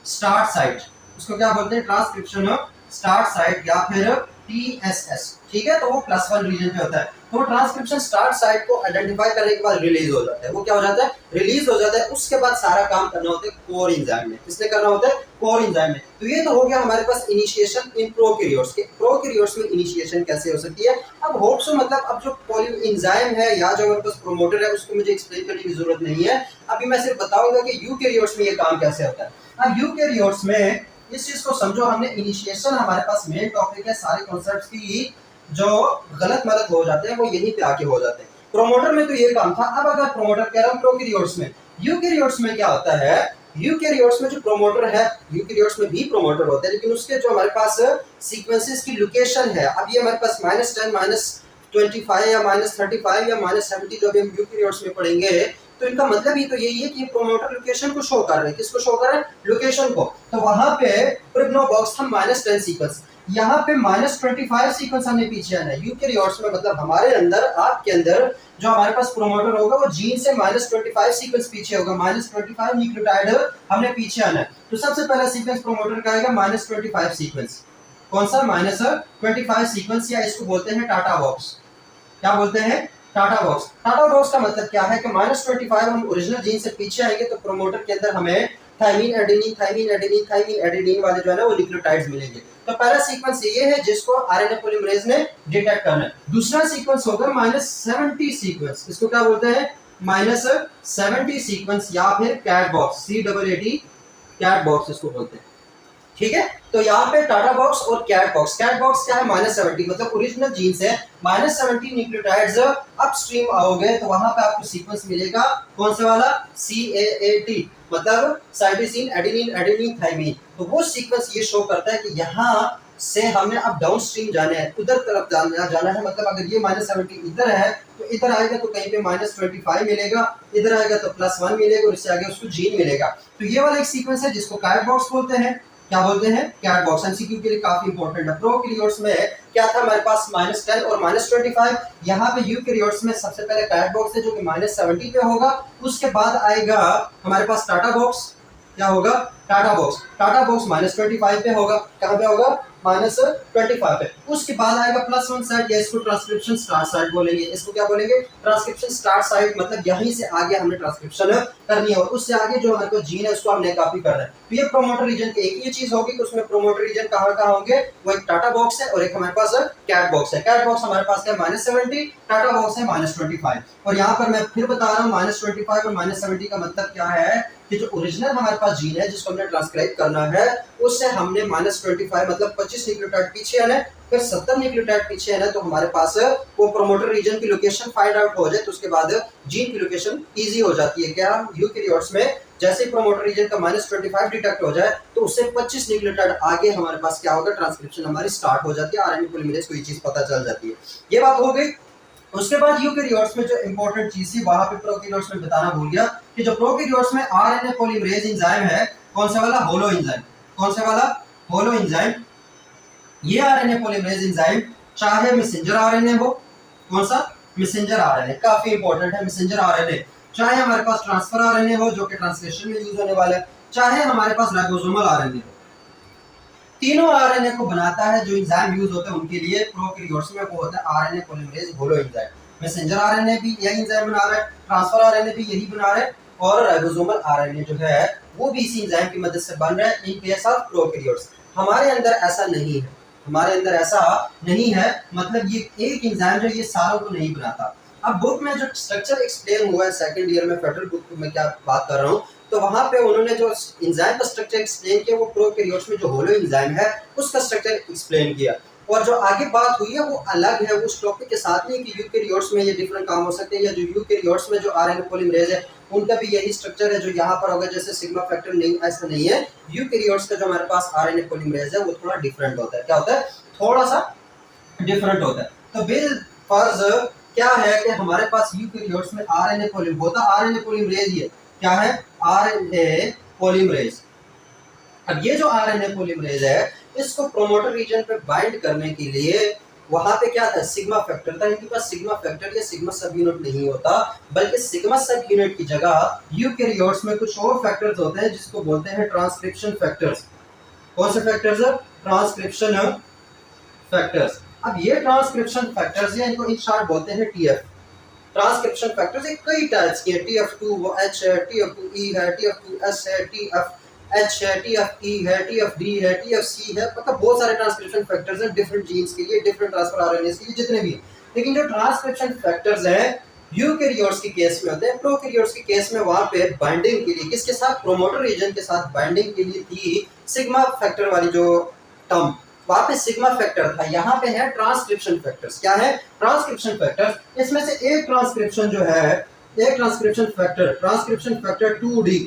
स्टार्ट साइट, उसको क्या बोलते हैं, ट्रांसक्रिप्शन स्टार्ट साइट या फिर TSS, ठीक है। तो वो +1 रीजन पे होता है, तो ट्रांसक्रिप्शन स्टार्ट साइट को आइडेंटिफाई करने के बाद रिलीज हो जाता है, वो क्या हो जाता है, रिलीज हो जाता है। उसके बाद सारा काम करना होता है कोर एंजाइम में, किसने करना होता है, कोर एंजाइम में। तो ये तो हो गया हमारे पास इनिशिएशन इन प्रोकैरियोट्स के। प्रोकैरियोट्स में इनिशिएशन कैसे हो सकती है, अब होप सो मतलब अब जो पॉली एंजाइम है या जो हमारे पास प्रोमोटर है उसको मुझे एक्सप्लेन करने की जरूरत नहीं है, अभी मैं सिर्फ बताऊंगा कि यूकैरियोट्स में ये काम कैसे होता है। अब यूकैरियोट्स में इस चीज को समझो, हमने इनिशिएशन हमारे पास मेन टॉपिक है, सारे कॉन्सेप्ट्स की जो गलत मलत हो जाते हैं वो यहीं पे आके हो जाते हैं। प्रोमोटर में तो ये काम था, अब अगर प्रोमोटर कह रहा हूं प्रोकैरियोट्स में, यूकैरियोट्स में क्या होता है, यूकैरियोट्स में जो प्रोमोटर है, यूकैरियोट्स में भी प्रोमोटर होता है, लेकिन उसके जो हमारे पास सीक्वेंसेस की लोकेशन है, अब ये हमारे पास -10 -25 या -35 या -70 जो भी हम यूकैरियोट्स में पढ़ेंगे, तो इनका मतलब ही तो यही है कि प्रोमोटर लोकेशन को शो कर रहे हैं, किसको शो कर रहे हैं, लोकेशन को। तो वहां पे प्रिग्नो बॉक्स था -10 सीक्वेंस, यहाँ पे -25 सीक्वेंस हमने पीछे आना है यूकैरियोट्स में, मतलब हमारे अंदर, आपके अंदर जो हमारे पास प्रोमोटर होगा वो जीन से -25 सीक्वेंस पीछे होगा, -25 न्यूक्लियोटाइड हमने पीछे आना है। तो सबसे पहला सीक्वेंस प्रोमोटर का आएगा -25 सीक्वेंस, कौन सा, -25 सीक्वेंस, या इसको बोलते हैं टाटा बॉक्स, क्या बोलते हैं, टाटा बॉक्स। टाटा बॉक्स का मतलब क्या है कि -25 हम ओरिजिनल जीन से पीछे आएंगे तो प्रोमोटर के अंदर हमें thymine adenine thymine adenine thymine adenine वाले जो है ना वो न्यूक्लियोटाइड्स मिलेंगे। तो पहला सीक्वेंस ये है जिसको आरएनए पॉलीमरेज ने डिटेक्ट करना है। दूसरा सीक्वेंस होगा -70 सीक्वेंस, इसको क्या बोलते हैं, -70 सीक्वेंस या फिर CAAT box, CAAT CAAT box इसको बोलते हैं, ठीक है। तो यहाँ पे टाटा बॉक्स और कैट बॉक्स क्या है, -70 मतलब ओरिजिनल जीन से -70 न्यूक्लियोटाइड्स अपस्ट्रीम आओगे तो वहां पे आपको सीक्वेंस मिलेगा, कौन सा वाला, CAAT मतलब साइटोसिन एडेनिन एडेनिन थाइमिन। तो वो सीक्वेंस ये शो करता है कि यहाँ से हमने अब डाउनस्ट्रीम जाना है, उधर तरफ जाना है, मतलब अगर ये -70 इधर है तो इधर आएगा तो कहीं पे -25 मिलेगा, इधर आएगा तो +1 मिलेगा और इससे आगे उसको जीन मिलेगा। तो ये वाला एक सीक्वेंस है जिसको कैट बॉक्स बोलते हैं। क्या बोलते हैं, कैट बॉक्स। एमसीक्यू के लिए काफी इंपॉर्टेंट है। प्रोकैरियोट्स में क्या था हमारे पास -10 और -25। यहाँ पे यूकैरियोट्स में सबसे पहले कैट बॉक्स है जो कि -70 पे होगा। उसके बाद आएगा हमारे पास टाटा बॉक्स। क्या होगा, टाटा बॉक्स। टाटा बॉक्स -25 पे होगा। कहाँ पे होगा, -25 पे। उसके बाद आएगा +1 साइट, या इसको ट्रांसक्रिप्शन स्टार्ट साइट बोलेंगे। इसको क्या बोलेंगे, ट्रांसक्रिप्शन स्टार्ट साइट। मतलब यहीं से आगे हमने ट्रांसक्रिप्शन करनी है और उससे आगे जो हमारे पास जीन है उसको हमने कॉपी करना है। तो ये प्रोमोटर रीजन की एक ही चीज होगी कि उसमें प्रोमोटर रीजन कहाँ कहाँ होंगे, वो एक टाटा बॉक्स है और एक हमारे पास कैट बॉक्स है। कैट बॉक्स हमारे पास है -70, टाटा बॉक्स है -25। और यहाँ पर मैं फिर बता रहा हूँ -25 और -70 का मतलब क्या है कि जो ओरिजिनल हमारे पास जीन है जिसको हमने ट्रांसक्राइब करना है उससे हमने -25 मतलब 25 न्यूक्लियोटाइड पीछे आना है, फिर 70 न्यूक्लियोटाइड पीछे आना है। तो हमारे पास वो प्रोमोटर रीजन की लोकेशन फाइंड आउट हो जाए तो उसके बाद जीन की लोकेशन इजी हो जाती है। क्या, यूकैरियोट्स में जैसे प्रोमोटर रीजन का -25 डिटेक्ट हो जाए तो उससे 25 न्यूक्लियोटाइड आगे हमारे पास क्या होगा, ट्रांसक्रिप्शन हमारी स्टार्ट हो जाती है। आरएनए पॉलीमरेज को ये चीज पता चल जाती है। ये बात हो गई। उसके बाद यूकैरियोट्स में जो इंपॉर्टेंट चीज थी वहां पे प्रोकैरियोट्स में बताना भूल गया कि जो प्रोकैरियोट्स में आरएनए पॉलीमरेज एंजाइम है, कौन सा वाला, होलो एंजाइम। कौन सा वाला, होलो एंजाइम। ये आरएनए पॉलीमरेज एंजाइम चाहे मैसेंजर आरएनए हो, कौन सा, मैसेंजर आरएनए, काफी इंपॉर्टेंट है मैसेंजर आरएनए। चाहे हमारे पास ट्रांसफर आरएनए हो जो कि ट्रांसलेशन में यूज होने वाला है, चाहे हमारे पास राइबोसोमल आरएनए हो, तीनों आरएनए को बनाता है। जो एंजाइम यूज होते हैं उनके लिए प्रोकैरियोट्स में वो होता है RNA polymerase holo enzyme. Messenger RNA भी यही एंजाइम बना रहा है, ट्रांसफर आरएनए भी यही बना रहा है और राइबोसोमल आरएनए जो है वो भी इसी एंजाइम की मदद से बन रहा है इन केस ऑफ प्रोकैरियोट्स। हमारे अंदर ऐसा नहीं है, हमारे अंदर ऐसा नहीं है। मतलब ये एक एंजाइम जो ये सारों को नहीं बनाता। अब बुक में जो स्ट्रक्चर एक्सप्लेन हुआ है सेकंड ईयर में फेडरल बुक में क्या बात कर रहा हूँ, तो वहां पे उन्होंने जो एंजाइम का स्ट्रक्चर एक्सप्लेन किया वो प्रोकैरियोट्स में जो होलो एंजाइम है उसका स्ट्रक्चर एक्सप्लेन किया। और जो आगे बात हुई है वो अलग है, वो उस टॉपिक के साथ नहीं कि यूकैरियोट्स में ये डिफरेंट काम हो सकते हैं, या जो यूकैरियोट्स में जो आरएनए पॉलीमरेज है उनका भी यही स्ट्रक्चर है जो यहाँ पर होगा जैसे सिग्मा फैक्टर। नहीं, ऐसा नहीं है। यूकैरियोट्स का जो हमारे पास आरएनए पॉलीमरेज है वो थोड़ा डिफरेंट होता है। क्या होता है, थोड़ा सा डिफरेंट होता है। तो बिल फर्ज क्या है कि हमारे पास यूकैरियोट्स में आरएनए पॉलीमरेज होता है। आरएनए पॉलीमरेज ये क्या है, आरएनए पॉलीमरेज। अब ये जो आरएनए पॉलीमरेज है इसको प्रोमोटर रीजन पे बाइंड करने के लिए वहां पे क्या था, सिग्मा फैक्टर था। इनके पास सिग्मा फैक्टर या सिग्मा सब यूनिट नहीं होता, बल्कि सिग्मा सब यूनिट की जगह यूकैरियोट्स में कुछ और फैक्टर्स होते हैं जिसको बोलते हैं ट्रांसक्रिप्शन फैक्टर्स। कौन से फैक्टर्स, ट्रांसक्रिप्शन फैक्टर्स। अब ये ट्रांसक्रिप्शन फैक्टर्स हैं, इनको इन शॉर्ट बोलते हैं टीएफ। ट्रांसक्रिप्शन फैक्टर्स एक कई टाइप्स के हैं। TF2H है, TF2E है, TF2S है, TFH है, TFE है, TFD है, TFC है। मतलब बहुत सारे ट्रांसक्रिप्शन फैक्टर्स हैं डिफरेंट जीन्स के लिए, डिफरेंट ट्रांसफर आरएनएस के लिए, जितने भी हैं। लेकिन जो ट्रांसक्रिप्शन फैक्टर्स हैं यूकैरियोट्स के केस में होते हैं। प्रोकैरियोट्स के केस में वहां पे बाइंडिंग के लिए किसके साथ, प्रोमोटर रीजन के साथ बाइंडिंग के लिए थी सिग्मा फैक्टर वाली जो टर्म, वहां पे सिग्मा फैक्टर था। यहाँ पे है ट्रांसक्रिप्शन फैक्टर्स। क्या है, ट्रांसक्रिप्शन फैक्टर्स। इसमें से एक ट्रांसक्रिप्शन जो है, एक ट्रांसक्रिप्शन फैक्टर 2D।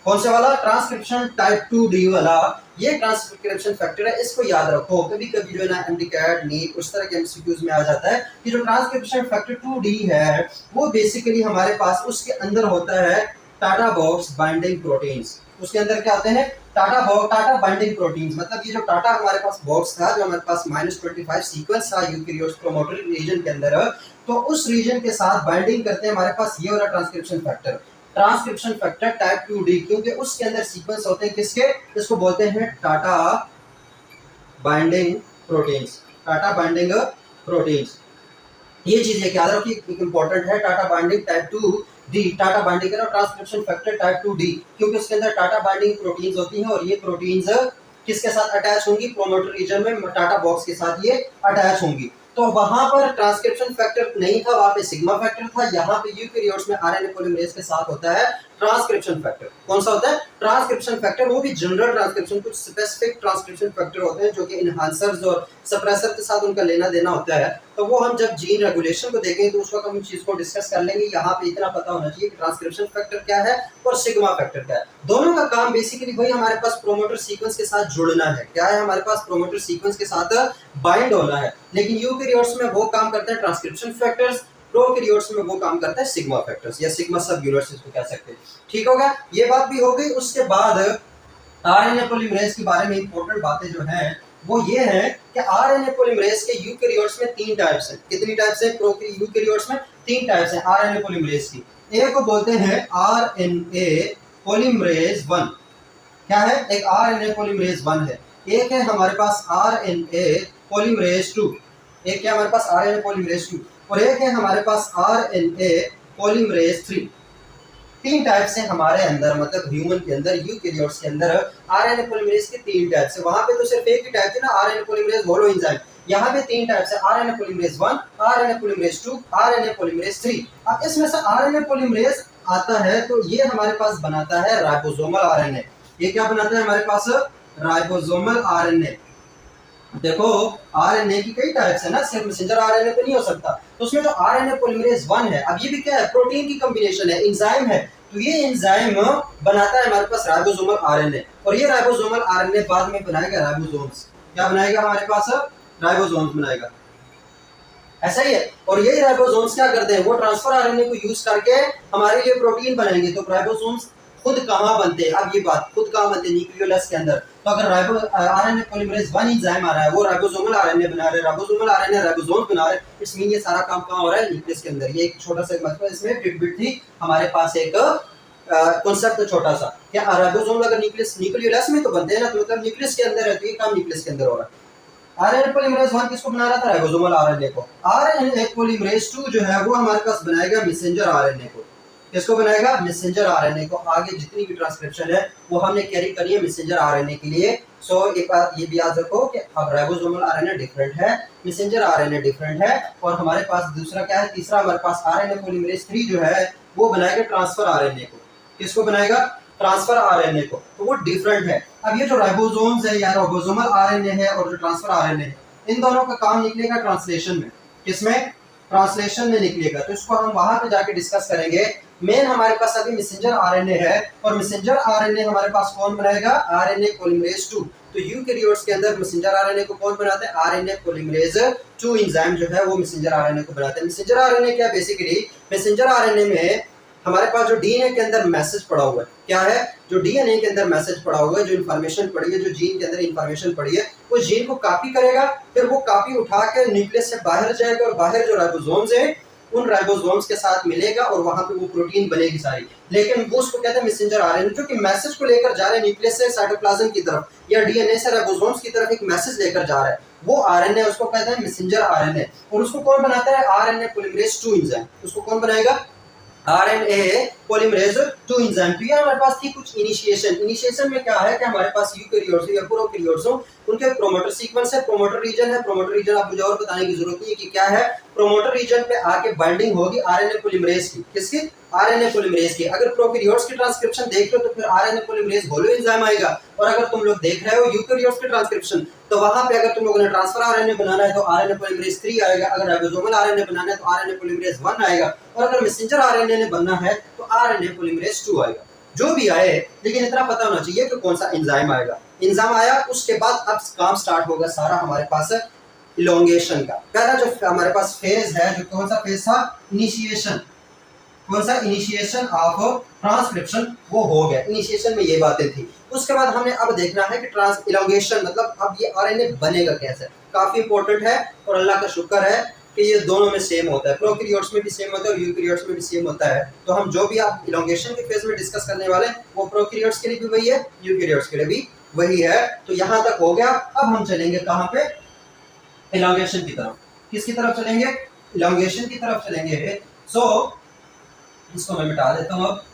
कौन से वाला, ट्रांसक्रिप्शन टाइप 2D वाला, ये ट्रांसक्रिप्शन फैक्टर है। इसको याद रखो, कभी कभी जो है ना एमडीकैट नीट उस तरह के एमसीक्यूज में आ जाता है कि जो ट्रांसक्रिप्शन फैक्टर 2D है वो बेसिकली हमारे पास उसके अंदर होता है टाटा बॉक्स बाइंडिंग प्रोटीन्स। उसके अंदर क्या होते हैं, टाटा बाइंडिंग प्रोटीन्स। मतलब ये जो टाटा हमारे पास बॉक्स था, जो हमारे पास -25 सीक्वेंस था यूकैरियोट्स प्रोमोटर रीजन के अंदर, तो उस रीजन के साथ बाइंडिंग करते हैं हमारे पास ये वाला ट्रांसक्रिप्शन फैक्टर टाइप 2D, क्योंकि उसके अंदर सीक्वेंस होते हैं किसके, इसको बोलते हैं TATA binding proteins. TATA binding proteins, ये चीज है याद रखिए, इंपॉर्टेंट है। TATA binding type 2D, TATA binding का ट्रांसक्रिप्शन फैक्टर टाइप 2D, क्योंकि उसके अंदर टाटा बाइंडिंग प्रोटीन्स होती हैं और ये प्रोटीन्स किसके साथ अटैच होंगी, प्रोमोटर रीजन में टाटा बॉक्स के साथ ये अटैच होंगी। तो वहां पर ट्रांसक्रिप्शन फैक्टर नहीं था, वहां पे सिग्मा फैक्टर था। यहाँ पे यूकैरियोट्स में आरएनए पॉलीमरेज के साथ होता है ट्रांसक्रिप्शन फैक्टर। कौन सा होता है, ट्रांसक्रिप्शन फैक्टर। वो भी जनरल ट्रांसक्रिप्शन, कुछ स्पेसिफिक ट्रांसक्रिप्शन फैक्टर होते हैं जो कि इनहांसर्स और सप्रेसर के साथ उनका लेना देना होता है। तो वो हम जब जीन रेगुलेशन को देखेंगे तो उस वक्त हम चीज को डिस्कस कर लेंगे। यहाँ पे इतना पता होना चाहिए कि ट्रांसक्रिप्शन फैक्टर क्या है और सिग्मा फैक्टर क्या है। दोनों का काम बेसिकली वही, हमारे पास प्रोमोटर सीक्वेंस के साथ जुड़ना है। क्या है, हमारे पास प्रोमोटर सीक्वेंस के साथ बाइंड होना है। लेकिन यूकैरियोट्स में वो काम करते हैं ट्रांसक्रिप्शन फैक्टर्स, प्रोकैरियोट्स में वो काम करता है सिग्मा फैक्टर्स या सिग्मा सब यूनिट्स इसको कह सकते हैं। ठीक होगा, ये बात भी हो गई। उसके बाद आरएनए पॉलीमरेज के बारे में इंपॉर्टेंट बातें जो हैं वो ये है कि आरएनए पॉलीमरेज के यूकैरियोट्स में 3 टाइप्स हैं। कितनी टाइप्स हैं? यूकैरियोट्स में 3 टाइप्स हैं आरएनए पॉलीमरेज की। एक को बोलते हैं आरएनए पॉलीमरेज 1। क्या है? एक आरएनए पॉलीमरेज 1 है। एक है हमारे पास आरएनए पॉलीमरेज 2। एक है हमारे पास आरएनए पॉलीमरेज 2 और एक है हमारे पास आरएनए पॉलीमरेज 3। 3 टाइप्स हैं हमारे अंदर, मतलब ह्यूमन के अंदर, यूकैरियोट्स के अंदर आरएनए पॉलीमरेज के 3 टाइप्स है। वहां पे तो सिर्फ एक ही टाइप थी ना, आरएनए पॉलीमरेज होलो एंजाइम। यहाँ पे 3 टाइप्स है, RNA polymerase 1, RNA polymerase 2, RNA polymerase 3। अब इसमें से आरएनए पॉलीमरेज आता है तो ये हमारे पास बनाता है राइबोसोमल आरएनए। ये क्या बनाता है हमारे पास? Ribosomal RNA. देखो आरएनए की कई टाइप्स है ना, सिर्फ मैसेंजर आरएनए तो नहीं हो सकता। तो उसमें जो आरएनए पॉलीमरेज 1 है, अब ये भी क्या है? प्रोटीन की कॉम्बिनेशन है, एंजाइम है। तो ये एंजाइम बनाता है हमारे पास राइबोसोमल आरएनए और ये राइबोसोमल आरएनए बाद में बनाएगा राइबोसोम्स। क्या बनाएगा हमारे पास? राइबोसोम्स बनाएगा। ऐसा ही है। और यही राइबोसोम्स क्या करते हैं? वो ट्रांसफर आरएनए को यूज करके हमारे लिए प्रोटीन बनाएंगे। तो राइबोसोम्स खुद कहाँ बनते हैं? अब ये बात, खुद कहाँ बनते हैं? न्यूक्लियोलस के अंदर। तो अगर आरएनए पॉलीमरेज 1 एंजाइम आ रहा है, वो राइबोसोमल आरएनए बना रहे हैं, राइबोसोमल आरएनए राइबोसोम्स बना रहे हैं, इट्स मीन ये सारा काम कहाँ हो रहा है? न्यूक्लियस के अंदर। ये एक छोटा सा मतलब इसमें टिडबिट थी हमारे पास, एक कॉन्सेप्ट छोटा सा। क्या राइबोसोम अगर न्यूक्लियोलस में तो बनते हैं ना, तो मतलब न्यूक्लियस के अंदर है, तो ये काम न्यूक्लियस के अंदर हो रहा है। आरएनए पॉलीमरेज 1 किसको बना रहा था? राइबोसोमल आरएनए को। आरएनए पॉलीमरेज 2 जो है वो हमारे पास बनाएगा मैसेंजर आरएनए को। किसको बनाएगा? मैसेंजर आरएनए को। आगे जितनी भी ट्रांसक्रिप्शन है वो हमने कैरी करी है मैसेंजर आरएनए के लिए। सो एक बात ये भी याद रखो कि अब राइबोसोमल आरएनए डिफरेंट है, मैसेंजर आरएनए डिफरेंट है। और हमारे पास दूसरा क्या है? तीसरा हमारे पास आरएनए पॉलीमरेज 3 जो है वो बनाएगा ट्रांसफर आरएनए को। किसको बनाएगा? ट्रांसफर आरएनए को। तो वो डिफरेंट है। अब ये जो राइबोसोम्स है या राइबोसोमल आरएनए है और जो ट्रांसफर आरएनए है, इन दोनों का काम निकलेगा ट्रांसलेशन में। किसमें? ट्रांसलेशन में निकलेगा। तो इसको हम वहां पे जाके डिस्कस करेंगे। मेन हमारे पास अभी मैसेंजर आरएनए है और मैसेंजर आरएनए हमारे पास कौन बनाएगा? RNA polymerase 2। तो यूकैरियोट्स के अंदर मैसेंजर आरएनए को कौन बनाता है? आरएनए पॉलीमरेज 2 एंजाइम जो है वो मैसेंजर आरएनए को बनाता है। मैसेंजर आरएनए क्या? बेसिकली मैसेंजर आरएनए में हमारे पास जो डीएनए के अंदर मैसेज पड़ा हुआ है, क्या है? जो डीएनए के अंदर मैसेज पड़ा हुआ है, जो इन्फॉर्मेशन पड़ी है, जो जीन के अंदर इन्फॉर्मेशन पड़ी है, वो जीन को कॉपी करेगा, फिर वो कॉपी उठा के न्यूक्लियस से बाहर जाएगा और बाहर जो राइबोसोम्स हैं उन राइबोसोम्स के साथ मिलेगा और वहां पे वो प्रोटीन बनेगी सारी। लेकिन वो उसको कहते हैं मैसेंजर आरएनए, जो कि मैसेज को लेकर जा रहे हैं न्यूक्लियस से साइटोप्लाज्म की तरफ या डीएनए से राइबोसोम्स की तरफ एक मैसेज लेकर जा रहा है। वो आरएनए उसको कहते हैं मैसेंजर आरएनए। और उसको कौन बनाता है? RNA polymerase 2 enzyme. उसको कौन बनाएगा? RNA polymerase 2 enzyme. तो ये हमारे पास थी कुछ इनिशिएशन में क्या है कि हमारे पास यूकैरियोट्स या प्रोकैरियोट्स उनके प्रोमोटर सीक्वेंस है, प्रोमोटर रीजन है। प्रोमोटर रीजन आप मुझे और बताने की जरूरत नहीं है कि क्या है। प्रोमोटर रीजन पे आके बाइंडिंग होगी आरएनए पॉलीमरेज की। किसकी? आरएनए पॉलीमरेज की। अगर प्रोकैरियोट्स की ट्रांसक्रिप्शन देख लो तो फिर आरएनए पॉलीमरेज होलो एंजाइम आएगा। और अगर तुम लोग देख रहे हो यूकैरियोट्स की ट्रांसक्रिप्शन, तो वहां पे अगर तुम लोगों ने ट्रांसफर आरएनए बनाना है तो आरएनए पॉलीमरेज 3 आएगा। अगर राइबोसोमल आरएनए बनाना है तो आरएनए पॉलीमरेज 1 आएगा। और अगर मैसेंजर आरएनए ने बनना है तो आरएनए पॉलीमरेज 2 आएगा। जो भी आए, लेकिन इतना पता होना चाहिए कि कौन सा एंजाइम आएगा। एंजाइम आया उसके बाद अब काम स्टार्ट होगा सारा हमारे पास इलोंगेशन का। पहला जो हमारे पास फेज है, जो कौन सा फेज था? इनिशिएशन। कौन सा? Initiation of transcription. वो हो गया। इनिशिएशन में ये बातें थी। उसके बाद हमने अब देखना है कि ट्रांस इलोंगेशन मतलब अब ये आरएनए बनेगा कैसे। काफी इंपॉर्टेंट है और अल्लाह का शुक्र है कि ये दोनों में सेम होता है। प्रोकैरियोट्स में भी सेम होता है और यूकैरियोट्स में भी सेम होता है। तो हम जो भी आप इलोंगेशन के फेज में डिस्कस करने वाले हैं वो प्रोकैरियोट्स के लिए भी वही है, यूकैरियोट्स के लिए भी वही है। तो यहाँ तक हो गया। अब हम चलेंगे कहाँ पे? इलोंगेशन की तरफ। किसकी तरफ चलेंगे? इलोंगेशन की तरफ चलेंगे। इसको मैं मिटा देता हूँ। अब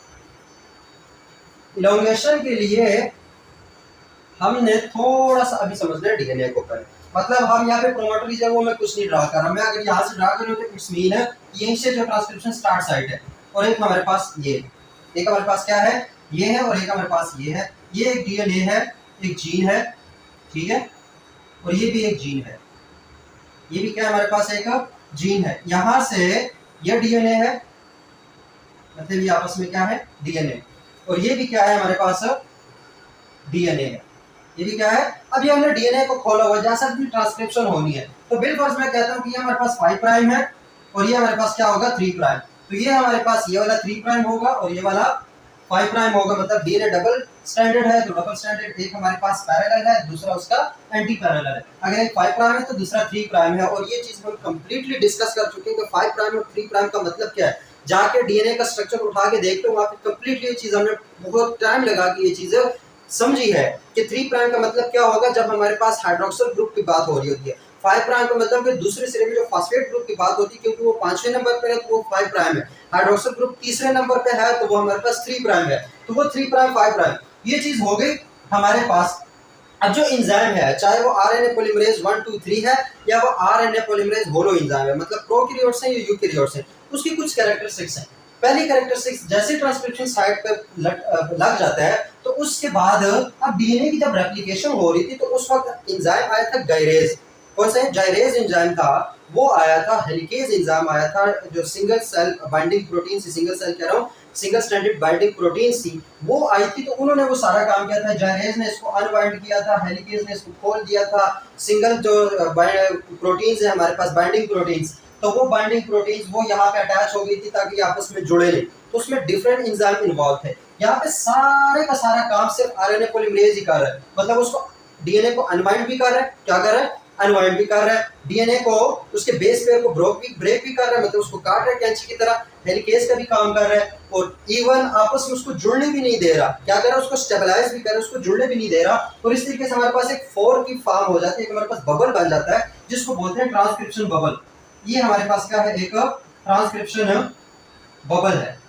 इलोंगेशन के लिए हमने थोड़ा सा अभी समझना है डीएनए को पहले। मतलब हम यहाँ पे प्रोमोटर रीजन वो मैं कुछ नहीं ड्रा कर रहा। मैं अगर यहाँ से ड्रा करूँ तो इट्स मीन है यहीं से जो ट्रांसक्रिप्शन स्टार्ट साइट है। और एक हमारे पास ये, एक हमारे पास क्या है? ये है। और एक हमारे पास ये है। ये एक डीएनए है, एक जीन है, ठीक है। और ये भी एक जीन है। ये भी क्या है? हमारे पास एक जीन है। यहाँ से ये डीएनए है, मतलब ये आपस में क्या है? डीएनए। और ये भी क्या है? हमारे पास डीएनए है। ये भी क्या है? अब ये हमने डीएनए को खोला हुआ, जैसा भी ट्रांसक्रिप्शन होनी है तो बिलफर्ज मैं कहता हूँ कि ये हमारे पास 5 प्राइम है और ये हमारे पास क्या होगा? 3 प्राइम। तो ये हमारे पास ये वाला 3 प्राइम होगा और ये वाला 5 प्राइम होगा, मतलब डीएनए डबल स्ट्रैंडेड है तो डबल स्ट्रैंडेड, एक हमारे पास पैरेलल है, दूसरा उसका एंटी पैरेलल है। अगर एक 5 प्राइम है तो दूसरा 3 प्राइम है। और ये चीज हम कंप्लीटली डिस्कस कर चुके हैं कि 5 प्राइम और 3 प्राइम का मतलब क्या है। जाके डीएनए का स्ट्रक्चर उठा के देख लो, वहां पे कंप्लीटली ये चीज हमने बहुत टाइम लगा के ये चीज समझी है कि 3 प्राइम का मतलब क्या होगा जब हमारे पास हाइड्रोक्सिल ग्रुप की बात हो रही होती है। 5 प्राइम का मतलब कि दूसरे सिरे में जो फास्फेट ग्रुप की बात होती है, क्योंकि वो 5वें नंबर पर है तो वो 5 प्राइम है। हाइड्रोक्सिल ग्रुप तीसरे नंबर पे है तो वो हमारे पास 3 प्राइम है, तो वो 3 प्राइम 5 प्राइम, ये चीज हो गई हमारे पास। अब जो एंजाइम है, चाहे वो आरएनए पॉलीमरेज 1 2 3 है या वो आरएनए पॉलीमरेज होलो एंजाइम है, मतलब प्रोकैरियोट्स हैं या यूकैरियोट्स हैं, उसकी कुछ कैरेक्टरिस्टिक्स हैं। पहली कैरेक्टरिस्टिक्स, जैसे ट्रांसक्रिप्शन साइट पे लग जाता है तो उसके बाद अब डीएनए की जब रेप्लिकेशन हो रही थी तो उस वक्त एंजाइम आया था गायरेज। कौन सा जाइरेज एंजाइम था, वो आया था। हेलिकेज एंजाइम आया था, जो single cell binding protein C, single cell कह रहा हूँ, single stranded binding protein C, वो आई थी। तो उन्होंने वो सारा काम किया था। जाइरेज ने इसको अनबाइंड किया था, हेलिकेज ने इसको खोल दिया था। सिंगल जो प्रोटीन्स है हमारे पास बाइंडिंग प्रोटीन्स, तो वो बाइंडिंग प्रोटीन्स वो यहाँ पे अटैच हो गई थी ताकि आपस में जुड़े नहीं। तो उसमें डिफरेंट एंजाइम इन्वॉल्व थे। यहाँ पे सारे का सारा काम सिर्फ आरएनए पॉलीमरेज ही कर रहा है, मतलब उसको डीएनए को अनबाइंड भी कर रहा है, क्या कर रहा है, अनवाइंड भी कर रहा है। डीएनए को उसके बेस पेयर को ब्रेक भी कर रहा है, मतलब उसको काट रहा है कैंची की तरह। हेलिकेज का भी काम कर रहा है और इवन आपस में उसको जुड़ने भी नहीं दे रहा। क्या कर रहा है, उसको स्टेबलाइज भी कर रहा है, उसको जुड़ने भी नहीं दे रहा। और इस तरीके से हमारे पास एक फोर की फॉर्म हो जाती है, हमारे पास बबल बन जाता है जिसको बोलते हैं ट्रांसक्रिप्शन बबल। ये हमारे पास क्या है, एक ट्रांसक्रिप्शन बबल है।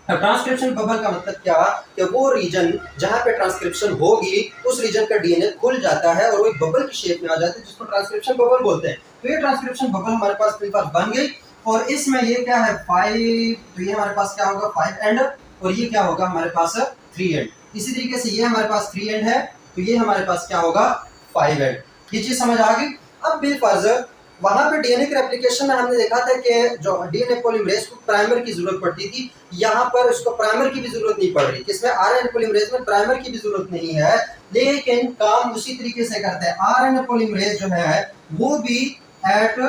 ट्रांसक्रिप्शन बबल का मतलब क्या, कि वो रीजन जहां पे ट्रांसक्रिप्शन होगी उस रीजन का डीएनए खुल जाता है और वो एक बबल की शेप में आ जाता है, जिसको ट्रांसक्रिप्शन बबल बोलते हैं। तो ये ट्रांसक्रिप्शन बबल हमारे पास बन गई। और इसमें ये क्या है 5, तो ये हमारे पास क्या होगा 5 एंड, और ये क्या होगा हमारे पास 3 एंड। इसी तरीके से ये हमारे पास 3 एंड है तो ये हमारे पास क्या होगा 5 एंड। ये चीज समझ आ गई। अब बिलफर्ज वहां पे डीएनए के रेप्लिकेशन में हमने देखा था कि जो डीएनए पॉलीमरेज को प्राइमर की जरूरत पड़ती थी, यहाँ पर उसको प्राइमर की भी जरूरत नहीं पड़ रही। किसमें, आरएनए पॉलीमरेज में प्राइमर की भी जरूरत नहीं है, लेकिन काम उसी तरीके से करते हैं। आरएनए पॉलीमरेज जो है वो भी एट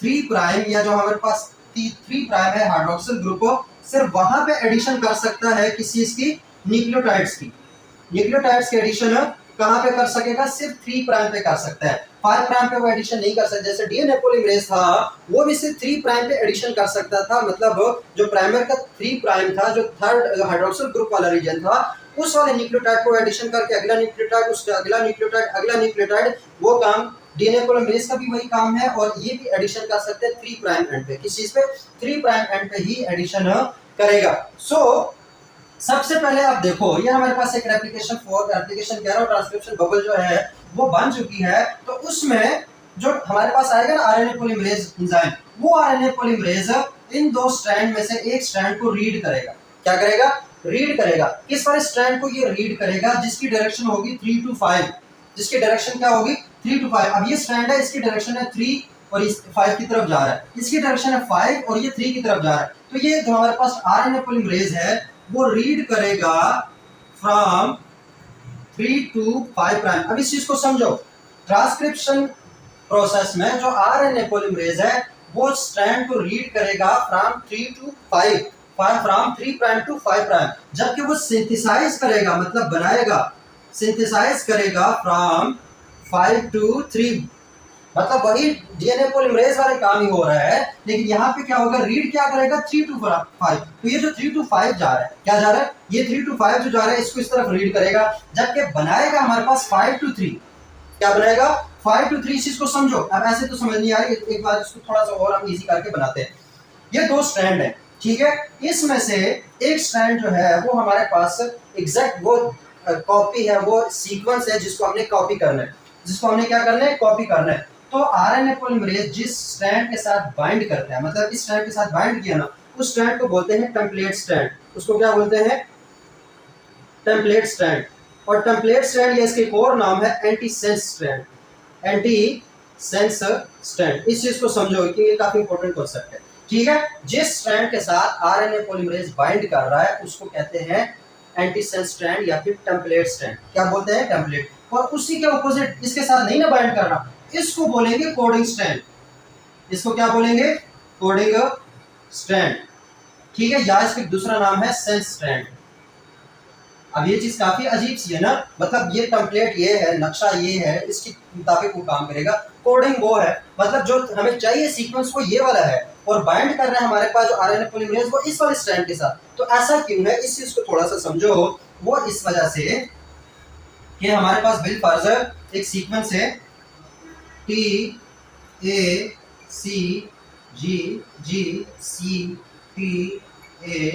3 प्राइम या जो हमारे पास 3 प्राइम है हाइड्रोक्सिल ग्रुप, सिर्फ वहां पे एडिशन कर सकता है किसी इसकी न्यूक्लियोटाइड्स की। न्यूक्लियोटाइड्स के एडिशन कहां पे कर सकेगा, सिर्फ 3 प्राइम पे कर सकता है। 5 प्राइम पे वो एडिशन नहीं कर सकता। जैसे डीएनए पॉलीमरेज था वो भी सिर्फ 3 प्राइम पे एडिशन कर सकता था, मतलब जो प्राइमर का 3 प्राइम था, जो थर्ड हाइड्रोक्सिल ग्रुप वाला रीजन था, उस वाले न्यूक्लियोटाइड को एडिशन करके अगला न्यूक्लियोटाइड, उसका अगला न्यूक्लियोटाइड, अगला न्यूक्लियोटाइड, वो काम डीएनए पॉलीमरेज का भी वही काम है। और ये भी एडिशन कर सकते हैं 3 प्राइम एंड पे, किस चीज पे, 3 प्राइम एंड पे ही एडिशन करेगा। सो सबसे पहले आप देखो, ये हमारे पास एक रेप्लिकेशन कह रहा हूं, ट्रांसक्रिप्शन बबल जो है वो बन चुकी है। तो उसमें जो हमारे पास आएगा ना आरएनए पॉलीमरेज एंजाइम, वो आरएनए पॉलीमरेज इन 2 स्ट्रैंड में से एक स्ट्रैंड को रीड करेगा। क्या करेगा, रीड करेगा। किस वाले स्ट्रैंड को ये रीड करेगा, जिसकी डायरेक्शन होगी 3 to 5, जिसकी डायरेक्शन क्या होगी 3 to 5। अब ये स्ट्रैंड है, इसकी डायरेक्शन है 3 और इस 5 की तरफ जा रहा है, इसकी डायरेक्शन है 5 और ये 3 की तरफ जा रहा है। तो ये जो हमारे पास आरएनए पॉलीमरेज है वो रीड करेगा फ्रॉम 3 to 5 प्राइम। अब इस चीज को समझो, ट्रांसक्रिप्शन प्रोसेस में जो आरएनए पॉलीमरेज है वो स्ट्रैंड को रीड करेगा from 3 to 5, from 3 prime to 5 prime. जबकि वो सिंथेसाइज करेगा, मतलब बनाएगा, सिंथेसाइज करेगा फ्रॉम 5 to 3, मतलब वही डीएनए पॉलीमरेज वाले काम ही हो रहा है। लेकिन यहाँ पे क्या होगा, रीड क्या करेगा 3 to 5। तो ये जो 3 to 5 जा रहा है, क्या जा रहा है, ये 3 to 5 जो जा रहा है इसको इस तरफ रीड करेगा। जबकि बनाएगा हमारे पास 5 to 3, क्या बनाएगा 5 to 3। चीज को समझो। अब ऐसे तो समझ नहीं आ रही, एक बार इसको थोड़ा सा और हम इजी करके बनाते हैं। ये 2 स्ट्रैंड है, ठीक है। इसमें से एक स्ट्रैंड जो है वो हमारे पास एग्जैक्ट वो कॉपी है, वो सीक्वेंस है जिसको हमने कॉपी करना है, जिसको हमने क्या करना है, कॉपी करना है। तो आरएनए पॉलीमरेज जिस स्ट्रैंड के साथ बाइंड करता है, मतलब इस स्ट्रैंड के साथ बाइंड किया ना, उस स्ट्रैंड को बोलते हैं टेम्पलेट स्ट्रैंड। उसको क्या बोलते हैं, टेम्पलेट स्ट्रैंड। और टेम्पलेट स्ट्रैंड या इसके एक और नाम है एंटीसेंस स्ट्रैंड, एंटीसेंस स्ट्रैंड। इस चीज को समझो कि ये काफी इंपॉर्टेंट कॉन्सेप्ट है, ठीक है। जिस स्ट्रैंड के साथ आरएनए पॉलीमरेज बाइंड कर रहा है उसको कहते हैं एंटीसेंस स्ट्रैंड या फिर टेम्पलेट स्ट्रैंड। क्या बोलते हैं, टेम्पलेट। और उसी के ऑपोजिट इसके साथ नहीं ना बाइंड करना, इसको बोलेंगे कोडिंग स्ट्रैंड। इसको क्या बोलेंगे, कोडिंग स्ट्रैंड, ठीक है। या इसका दूसरा नाम है सेंस स्ट्रैंड, अब ये चीज काफी अजीब सी है ना, मतलब ये टेम्पलेट ये है, नक्शा ये है, इसके मुताबिक वो काम करेगा, कोडिंग वो है, मतलब जो हमें चाहिए सीक्वेंस वो ये वाला है, और बाइंड कर रहे हैं हमारे पास जो आरएनए पॉलीमरेज वो इस वाले स्ट्रैंड के साथ। तो ऐसा क्यों है, इस चीज को थोड़ा सा समझो। वो इस वजह से कि हमारे पास बिल फर्ज एक सीक्वेंस है T A C ji ji C T A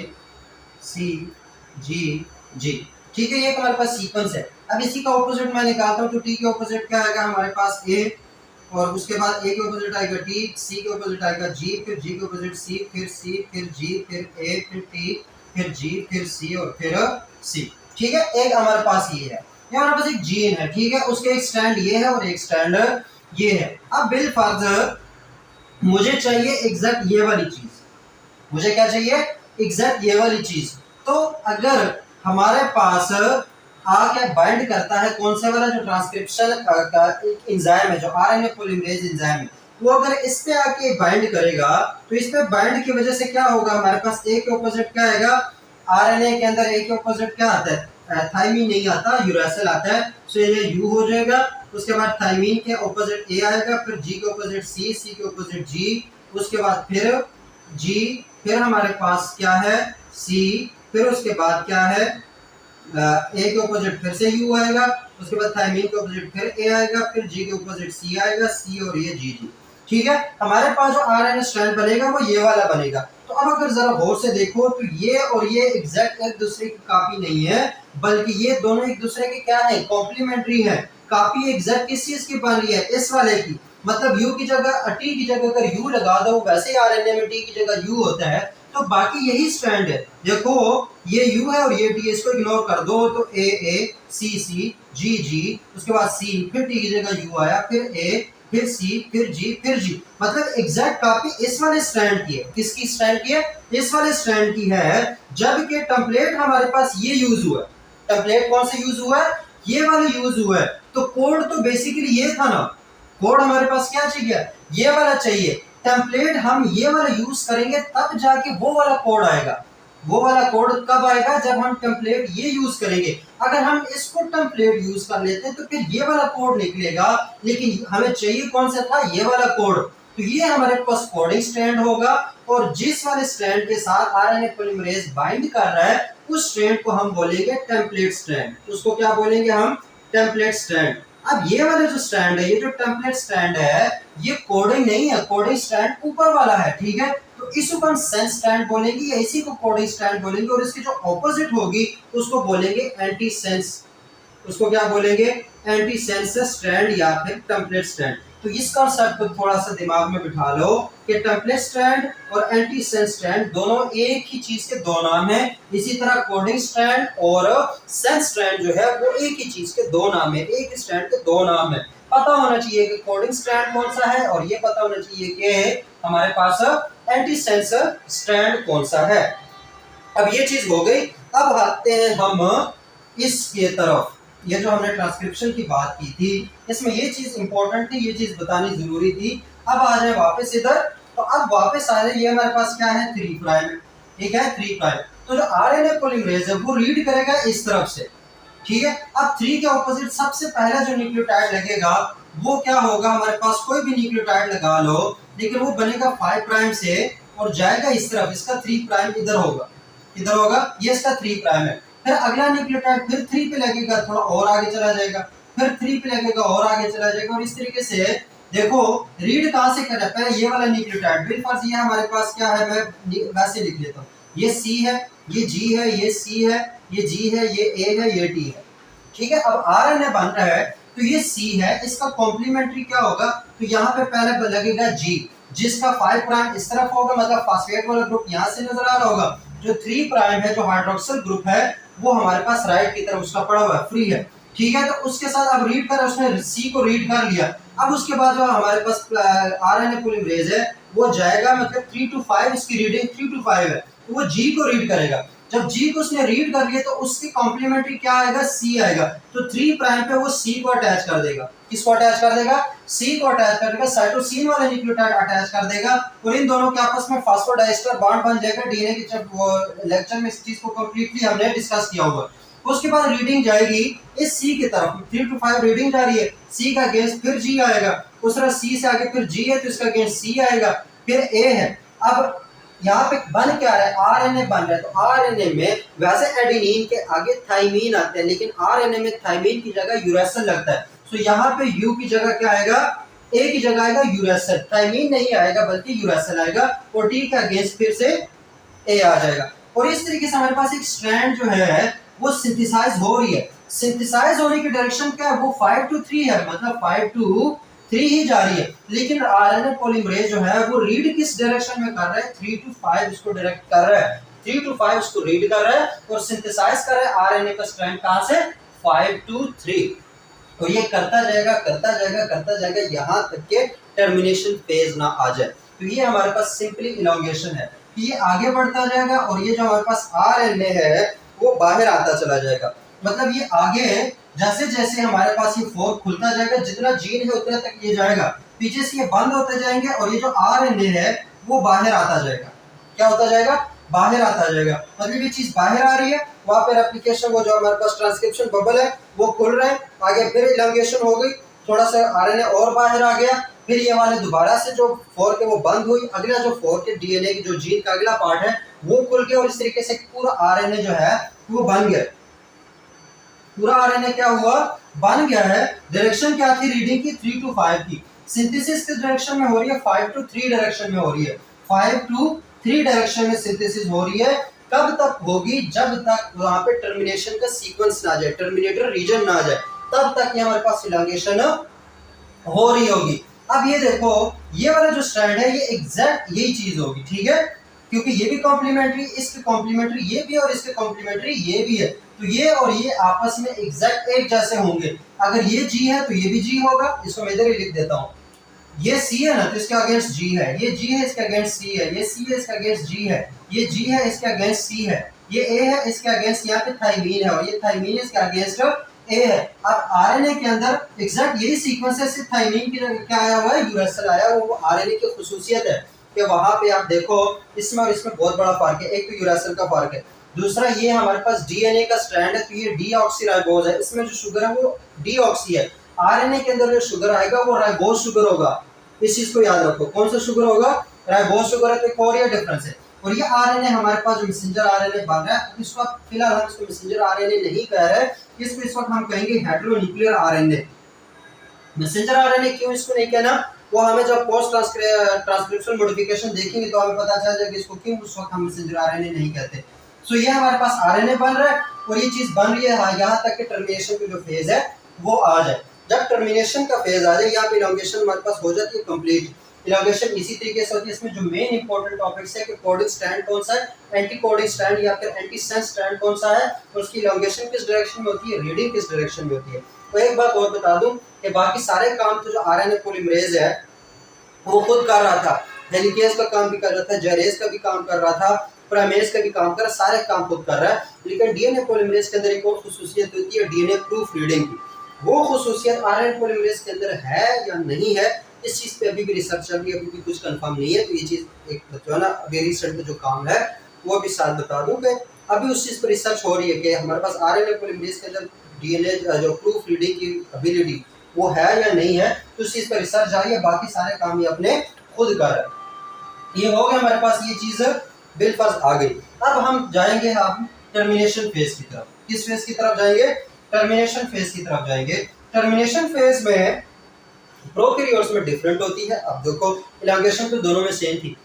सी जी जी, ठीक है, ये हमारे पास सीक्वेंस है। अब इसी का ऑपोजिट मैं निकालता हूँ, तो टी के ऑपोजिट क्या आएगा हमारे पास ए, और उसके बाद ए के ऑपोजिट आएगा टी, सी के ऑपोजिट आएगा जी, फिर जी के ऑपोजिट सी, फिर सी, फिर जी, फिर ए, फिर टी, फिर जी, फिर सी और फिर सी। ठीक है, एक हमारे पास ये है, ये हमारे पास एक जीन है, ठीक है, उसके एक स्टैंड ये है और एक स्टैंड ये है। अब बिल फर्ज मुझे चाहिए एग्जैक्ट ये वाली चीज, मुझे क्या चाहिए, एग्जैक्ट ये वाली चीज। तो अगर हमारे पास आके बाइंड करता है कौन से वाला जो ट्रांसक्रिप्शन का एक एंजाइम है, जो आरएनए पॉलीमरेज एंजाइम है, वो अगर इस पे आके बाइंड करेगा तो इस पे बाइंड की वजह से क्या होगा, हमारे पास ए के ऑपोजिट क्या आएगा, आरएनए के अंदर ए के ऑपोजिट क्या आता है, थाइमीन नहीं आता, यूरेसिल आता है, तो ये यू हो जाएगा। उसके बाद थाइमीन के ऑपोजिट ए आएगा, फिर जी के ऑपोजिट सी, सी के ऑपोजिट जी, उसके बाद फिर जी, फिर हमारे पास क्या है सी, फिर उसके बाद क्या है ए के ऑपोजिट फिर से यू आएगा, उसके बाद थाइमीन के ऑपोजिट फिर ए आएगा, फिर जी के ऑपोजिट सी आएगा, सी और ये जी जी। ठीक है, हमारे पास जो आरएनए स्ट्रैंड बनेगा वो ये वाला बनेगा। तो अब अगर जरा गौर से देखो तो ये और ये एग्जैक्ट एक दूसरे की कॉपी नहीं है, बल्कि ये दोनों एक दूसरे के क्या है, कॉम्प्लीमेंट्री है। कॉपी एग्जैक्ट किस चीज की बन रही है, इस वाले की, मतलब यू की जगह टी की जगह अगर यू लगा दो, वैसे ही आरएनए में टी की जगह यू होता है, तो बाकी यही स्ट्रैंड है। देखो ये यू है और ये टी, इसको इग्नोर कर दो, तो ए ए सी सी जी जी, उसके बाद सी, फिर टी की जगह यू आया, फिर ए, फिर सी, फिर जी, फिर जी, मतलब एग्जैक्ट कॉपी इस वाले स्ट्रैंड की है। किसकी स्ट्रैंड की है, इस वाले स्ट्रैंड की है, जबकि टेम्पलेट हमारे पास ये यूज हुआ है। टेम्पलेट कौन सा यूज हुआ है, ये वाला यूज हुआ है। तो कोड तो बेसिकली ये था ना, कोड हमारे पास क्या चाहिए, ये वाला चाहिए। टेम्पलेट हम ये वाला यूज करेंगे तब जाके वो वाला कोड आएगा। वो वाला कोड कब आएगा, जब हम टेम्पलेट ये यूज करेंगे। अगर हम इसको टेम्पलेट यूज कर लेते हैं तो फिर ये वाला कोड निकलेगा, लेकिन हमें चाहिए कौन सा था, ये वाला कोड। तो ये हमारे पास कोडिंग स्ट्रैंड होगा, और जिस वाले स्ट्रैंड के साथ आरएनए पॉलीमरेज बाइंड कर रहा है उस स्ट्रैंड को हम बोलेंगे टेम्पलेट स्ट्रैंड। उसको क्या बोलेंगे हम, टेम्पलेट स्ट्रैंड। अब ये वाला जो स्ट्रैंड है, ये जो टेम्पलेट स्ट्रैंड है, ये कोडिंग नहीं है, कोडिंग स्ट्रैंड ऊपर वाला है। ठीक है, तो इसको हम सेंस स्ट्रैंड बोलेंगे या इसी को कोडिंग स्ट्रैंड बोलेंगे, और इसकी जो ऑपोजिट होगी उसको बोलेंगे एंटी सेंस। उसको क्या बोलेंगे, एंटी सेंस स्ट्रैंड या फिर टेम्पलेट स्ट्रैंड। तो इस कॉन्सेप्ट को थोड़ा सा दिमाग में बिठा लो कि टेम्पलेट स्ट्रैंड और एंटी सेंस स्ट्रैंड दोनों एक ही चीज के दो नाम है। इसी तरह कोडिंग स्ट्रैंड और सेंस स्ट्रैंड जो है वो एक ही चीज के दो नाम है, एक ही स्ट्रैंड के दो नाम है। पता होना चाहिए कि कोडिंग स्ट्रैंड कौन सा है, और ये पता होना चाहिए कि हमारे पास एंटी सेंस स्ट्रैंड कौन सा है। अब ये चीज हो गई। अब आते हैं हम इसके तरफ, ये जो हमने ट्रांसक्रिप्शन की बात की थी, इसमें ये चीज इंपॉर्टेंट थी, ये चीज बतानी जरूरी थी। अब आ जाए वापस इधर, तो अब वापस आ जाए, ये हमारे पास क्या है, 3 प्राइम, ठीक है, 3 प्राइम। तो जो आरएनए पॉलीमरेज है वो रीड करेगा इस तरफ से। ठीक है, अब 3 के ऑपोजिट सबसे पहला जो न्यूक्लियोटाइड लगेगा वो क्या होगा, हमारे पास कोई भी न्यूक्लियोटाइड लगा लो, लेकिन वो बनेगा 5 प्राइम से और जाएगा इस तरफ, इसका 3 प्राइम इधर होगा, इधर होगा, ये इसका 3 प्राइम है। फिर अगला न्यूक्लियोटाइड फिर 3 पे लगेगा, थोड़ा और आगे चला जाएगा, फिर 3 पे लगेगा और आगे चला जाएगा, और इस तरीके से देखो रीड कहां से कर रहा है, ये वाला न्यूक्लियोटाइड बिलफर्ज ये हमारे पास क्या है, मैं वैसे लिख लेता हूँ, ये सी है, ये जी है, ये सी है, ये जी है, ये ए है, ये टी है। ठीक है, अब आरएनए बन रहा है तो ये सी है, इसका कॉम्प्लीमेंट्री क्या होगा, तो यहाँ पे पहले लगेगा जी, जिसका 5 प्राइम इस तरफ होगा, मतलब फास्फेट वाला ग्रुप यहाँ से नजर आ रहा होगा। जो 3 प्राइम है, जो हाइड्रोक्सिल ग्रुप है, वो हमारे पास राइट की तरफ उसका पड़ा हुआ है, फ्री है। ठीक है, तो उसके साथ अब रीड कर, उसने सी को रीड कर लिया। अब उसके बाद जो हमारे पास आरएनए पॉलीमरेज है वो जाएगा, मतलब 3 to 5, इसकी रीडिंग 3 to 5 है, तो वो जी को रीड करेगा। जब जी को उसने रीड कर लिया तो उसकी कॉम्प्लीमेंट्री क्या आएगा, सी आएगा। तो 3 प्राइम पे वो सी को अटैच कर देगा। किसको अटैच कर देगा, सी को अटैच कर देगा, साइटोसिन वाला न्यूक्लियोटाइड अटैच कर देगा, और इन दोनों के आपस में फास्फोडाइस्टर बॉन्ड बन जाएगा। डीएनए के जब वो लेक्चर में इस चीज को कंप्लीटली हमने डिस्कस किया हुआ। उसके बाद रीडिंग जाएगी इस सी की तरफ, 3 to 5 रीडिंग जा रही है, सी का अगेंस्ट फिर जी आएगा, उस तरह सी से आगे फिर जी है तो इसका अगेंस्ट सी आएगा, फिर ए है। अब यहाँ पे बन क्या रहा है, आरएनए बन रहा है, तो आरएनए में वैसे एडेनिन के आगे थाइमीन आते हैं, लेकिन आरएनए में थाइमीन की जगह यूरेसिल लगता है, तो यहाँ पे यू की जगह क्या आएगा, ए की जगह आएगा यूरेसिल, थाइमीन नहीं आएगा बल्कि यूरेसिल आएगा, और टी का अगेंस्ट फिर से ए आ जाएगा। और इस तरीके से हमारे पास एक स्ट्रैंड जो है वो सिंथेसाइज हो रही है, सिंथेसाइज होने की डायरेक्शन क्या है, वो 5 to 3 है, मतलब 5 to 3 ही जा रही है, लेकिन आरएनए पॉलीमरेज जो है वो रीड किस डायरेक्शन में कर रहा है, 3 to 5 इसको डायरेक्ट कर रहा है, 3 to 5 इसको रीड कर रहा है और सिंथेसाइज कर रहा है आरएनए का स्ट्रैंड कहां से, 5 to 3। तो ये करता जाएगा करता जाएगा करता जाएगा यहां तक के टर्मिनेशन फेज ना आ जाए। तो ये हमारे पास सिंपली इलॉन्गेशन है, ये आगे बढ़ता जाएगा और ये जो हमारे पास आरएनए है वो बाहर आता चला जाएगा, मतलब ये आगे जैसे जैसे हमारे पास ये फोर्क खुलता जाएगा, जितना जीन है उतना तक ये जाएगा, पीछे से ये बंद होते जाएंगे और ये जो आरएनए है वो बाहर आता जाएगा, क्या होता जाएगा, बाहर आता जाएगा, मतलब ये चीज बाहर आ रही है, वहां पर एप्लीकेशन वो जो हमारे पास ट्रांसक्रिप्शन बबल है वो खुल रहा है, आगे फिर इलॉन्गेशन हो गई, थोड़ा सा आरएनए और बाहर आ गया, फिर ये वाले दोबारा से जो फोर्क है वो बंद हुई, अगला जो फोर्क है डीएनए की जो जीन का अगला पार्ट है वो खुल गया और इस तरीके से पूरा आरएनए जो है वो बन गया, पूरा आरएनए क्या हुआ, बन गया है। डायरेक्शन क्या थी रीडिंग की, 3 to 5 की, सिंथेसिस किस डायरेक्शन में हो रही है, 5 to 3 डायरेक्शन में हो रही है, 5 to 3 डायरेक्शन में सिंथेसिस हो रही है। कब तक होगी, जब तक वहां पे टर्मिनेशन का सीक्वेंस ना जाए, टर्मिनेटर रीजन ना जाए, तब तक ये हमारे पास इलॉन्गेशन हो रही होगी। अब ये देखो ये वाला जो स्ट्रैंड है ये एग्जैक्ट यही चीज होगी, ठीक है, क्योंकि ये भी कॉम्प्लीमेंट्री, इसके कॉम्प्लीमेंट्री ये भी और इसके कॉम्प्लीमेंट्री ये भी है, तो ये और ये आपस में एग्जैक्ट एक जैसे होंगे। अगर ये जी है तो ये भी जी होगा, इसको मैं इधर ही लिख देता हूँ, ये सी है ना तो इसके अगेंस्ट जी है, ये जी है इसके अगेंस्ट सी है, ये सी है इसके अगेंस्ट जी है, ये जी है इसके अगेंस्ट सी है, ये ए है इसके अगेंस्ट यहाँ पे थाइमीन है और ये थाइमीन इसके अगेंस्ट ए है। अब आरएनए के अंदर एग्जैक्ट यही सीक्वेंस है, सिर्फ थाइमीन की क्या आया हुआ है, यूरेसिल आया, वो आरएनए की खुसूसियत है कि वहां पे आप देखो इसमें और इसमें बहुत बड़ा फर्क है, एक तो यूरेसिल का फर्क है, दूसरा ये हमारे पास डीएनए का स्ट्रैंड है तो ये डीऑक्सीराइबोज है, इसमें जो शुगर है वो डीऑक्सी है, आरएनए के अंदर जो शुगर आएगा वो राइबोज शुगर होगा, इस चीज को याद रखो, कौन सा शुगर होगा, राइबोज शुगर है, तो एक और ये डिफरेंस है। और ये आरएनए हमारे पास जो मैसेंजर आरएनए बन रहा है इसको फिलहाल हम इसको मैसेंजर आरएनए नहीं कह रहे, इसको इस वक्त हम कहेंगे हेटेरोन्यूक्लियर आरएनए। मैसेंजर आरएनए क्यों इसको नहीं कहना, वो हमें जब पोस्ट ट्रांसक्रिप्शन मॉडिफिकेशन देखेंगे तो हमें पता चल जाएगा इसको क्यों उस वक्त हम मैसेंजर आरएनए नहीं कहते। सो ये हमारे पास आरएनए बन रहा है और ये चीज बन रही है यहाँ तक कि टर्मिनेशन की जो फेज है वो आ जाए, जब टर्मिनेशन का फेज आ जाए यहाँ पे इलॉन्गेशन हमारे पास हो जाती है कंप्लीट। इलॉन्गेशन इसी तरीके से होती है, इसमें जो मेन इंपॉर्टेंट टॉपिक्स है कि कोडिंग स्ट्रैंड कौन सा है, एंटी कोडिंग स्ट्रैंड या फिर एंटी सेंस स्ट्रैंड कौन सा है, और उसकी इलॉन्गेशन किस डायरेक्शन में होती है, रीडिंग किस डायरेक्शन में होती है। तो एक बात और बता दूं कि बाकी सारे काम तो जो आरएनए पॉलीमरेज है वो खुद कर रहा था, हेलिकेज का काम भी कर रहा था, जेरेज का भी काम कर रहा था, प्राइमेज का भी काम कर रहा, सारे काम खुद कर रहा है, लेकिन डीएनए पॉलीमरेज के अंदर एक और खुसूसियत होती है डीएनए प्रूफ रीडिंग की, वो खुसूसियत आरएनए पॉलीमरेज के अंदर है या नहीं है, इस चीज पे अभी भी रिसर्च चल रही है, अभी भी कुछ कंफर्म नहीं है। तो ये चीज एक जो है ना अभी रिसर्च में जो काम है वो भी साथ बता दूं कि अभी उस चीज पर रिसर्च हो रही है कि हमारे पास आरएनए पॉलीमरेज के अंदर डीएनए जो प्रूफ रीडिंग की एबिलिटी वो है या नहीं है, तो उस चीज पर रिसर्च जारी है, बाकी सारे काम ये अपने खुद कर रहा है। ये हो गया हमारे पास ये चीज बिलफर्ज आ गई। अब हम जाएंगे हम टर्मिनेशन फेज की तरफ, किस फेज की तरफ जाएंगे, टर्मिनेशन फेज की तरफ जाएंगे। टर्मिनेशन फेज में प्रोकैरियोट्स में डिफरेंट होती है, अब देखो इलॉन्गेशन तो दोनों में सेम थी,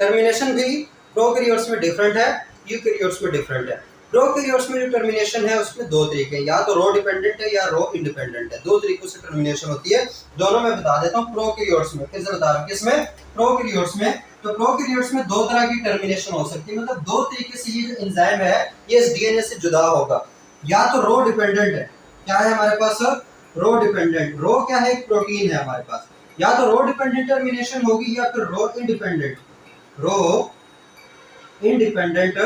टर्मिनेशन भी प्रोकैरियोट्स में डिफरेंट है, यूकैरियोट्स में डिफरेंट है। प्रोकैरियोट्स में जो टर्मिनेशन है उसमें दो तरीके हैं, या तो रो डिपेंडेंट है या रो इंडिपेंडेंट है, दो तरीकों से टर्मिनेशन होती है, दोनों में बता देता हूँ। प्रोकैरियोट्स में फिर से बता रहा हूँ, किसमें, प्रोकैरियोट्स में, तो प्रोकैरियोट्स में दो तरह की टर्मिनेशन हो सकती है, मतलब दो तरीके से ये जो एंजाइम है ये इस डीएनए से जुदा होगा, या तो रो डिपेंडेंट है, क्या है हमारे पास रो डिपेंडेंट, रो क्या है, एक प्रोटीन है हमारे पास, या तो रो डिपेंडेंट टर्मिनेशन होगी या फिर रो इंडिपेंडेंट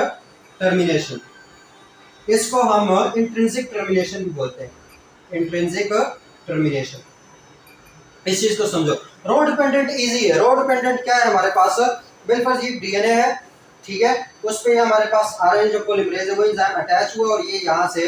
टर्मिनेशन, इसको हम इंट्रिंसिक टर्मिनेशन भी बोलते हैं, इंट्रिंसिक टर्मिनेशन। इस चीज को समझो, रो डिपेंडेंट इजी है, रो डिपेंडेंट क्या है हमारे पास, बिलफर्ज ये डीएनए है, ठीक है, उस पे हमारे पास आरएनए जो पॉलीमरेज है वो एंजाइम अटैच हुआ और ये यहाँ से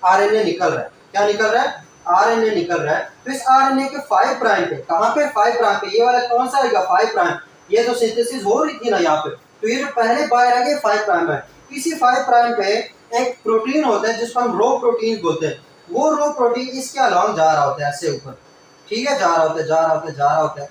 आरएनए निकल रहा है। क्या निकल रहा है? आरएनए निकल रहा है। तो इस आरएनए के 5 प्राइम पे, कहां पे? 5 प्राइम पे। ये वाला कौन सा आएगा? 5 प्राइम। ये तो सिंथेसिस हो रही थी ना यहाँ पे, तो ये जो पहले बाहर आ गया 5 प्राइम है। इसी 5 प्राइम पे एक प्रोटीन होता है जिसको हम रो प्रोटीन बोलते हैं। वो रो प्रोटीन इसके अलॉन्ग जा रहा होता है ऐसे ऊपर, ठीक है, जा रहा होता है, जा रहा होता है, जा रहा होता है।